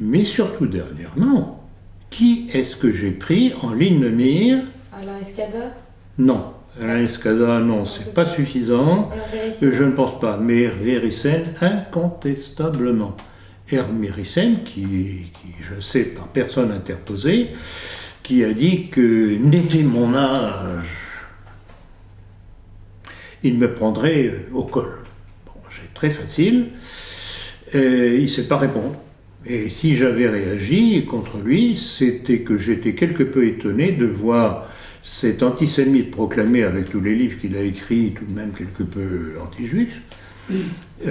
mais surtout dernièrement, qui est-ce que j'ai pris en ligne de mire? Alain Escada, Non, Alain Escada, non, c'est pas suffisant. Hervé Risset. Je ne pense pas, mais Hervé Rissen, incontestablement. Hervé Rissen, qui, je sais, par personne interposée, qui a dit que n'était mon âge, il me prendrait au col. Bon, c'est très facile, il ne sait pas répondre. Et si j'avais réagi contre lui, c'était que j'étais quelque peu étonné de voir cet antisémite proclamé avec tous les livres qu'il a écrits, tout de même quelque peu anti-juif,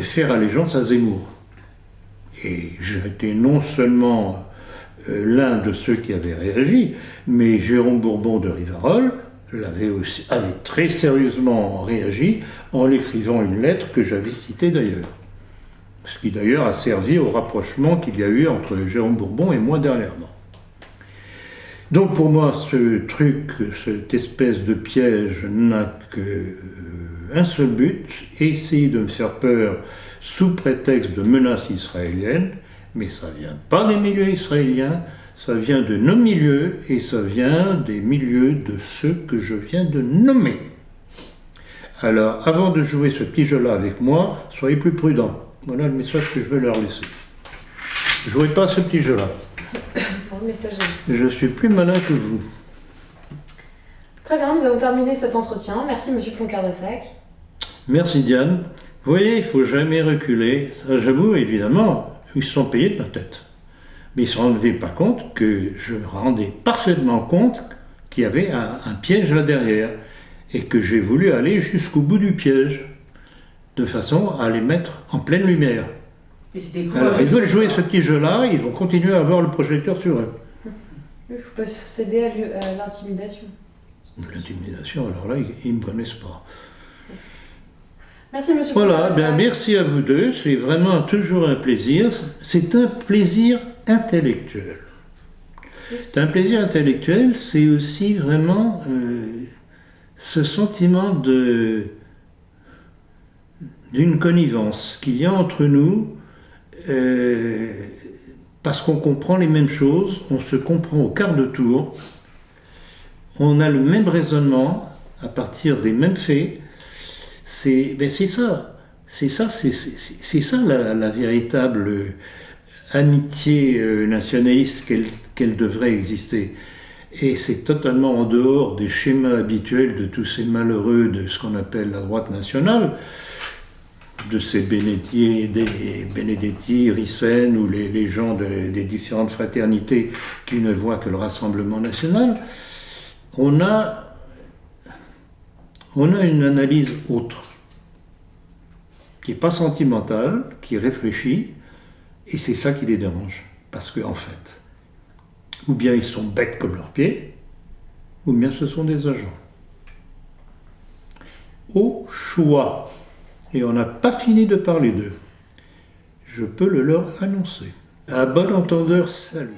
faire allégeance à Zemmour. Et j'étais non seulement l'un de ceux qui avaient réagi, mais Jérôme Bourbon de Rivarol avait très sérieusement réagi en l'écrivant une lettre que j'avais citée d'ailleurs. Ce qui d'ailleurs a servi au rapprochement qu'il y a eu entre Jérôme Bourbon et moi dernièrement. Donc pour moi, ce truc, cette espèce de piège n'a qu'un seul but, essayer de me faire peur sous prétexte de menaces israéliennes, mais ça vient pas des milieux israéliens, ça vient de nos milieux et ça vient des milieux de ceux que je viens de nommer. Alors, avant de jouer ce petit jeu-là avec moi, soyez plus prudents. Voilà le message que je veux leur laisser. Jouez pas ce petit jeu-là. Bon, le message est- Je suis plus malin que vous. Très bien, nous avons terminé cet entretien. Merci, monsieur Ploncard-Dassac. Merci Diane. Vous voyez, il ne faut jamais reculer. Ça, j'avoue, évidemment, ils se sont payés de ma tête. Mais ils ne se rendaient pas compte que je me rendais parfaitement compte qu'il y avait un piège là derrière. Et que j'ai voulu aller jusqu'au bout du piège, de façon à les mettre en pleine lumière. Et c'était Alors, ils veulent jouer ce petit jeu-là, ils vont continuer à avoir le projecteur sur eux. Il ne faut pas céder à l'intimidation. L'intimidation, alors là, ils ne me connaissent pas. Merci, monsieur Voilà, Ploncard-Dassac. bien, merci à vous deux, c'est vraiment toujours un plaisir. C'est un plaisir intellectuel. C'est un plaisir intellectuel, c'est aussi vraiment ce sentiment d'une connivence qu'il y a entre nous, parce qu'on comprend les mêmes choses, on se comprend au quart de tour, on a le même raisonnement, à partir des mêmes faits, c'est ça. C'est ça la véritable amitié nationaliste qu'elle devrait exister. Et c'est totalement en dehors des schémas habituels de tous ces malheureux de ce qu'on appelle la droite nationale, de ces Benedetti, Rissen ou les gens des différentes fraternités qui ne voient que le Rassemblement national. On a une analyse autre, qui n'est pas sentimentale, qui est réfléchie, et c'est ça qui les dérange. Parce qu'en fait, ou bien ils sont bêtes comme leurs pieds, ou bien ce sont des agents. Au choix. Et on n'a pas fini de parler d'eux. Je peux le leur annoncer. À bon entendeur, salut.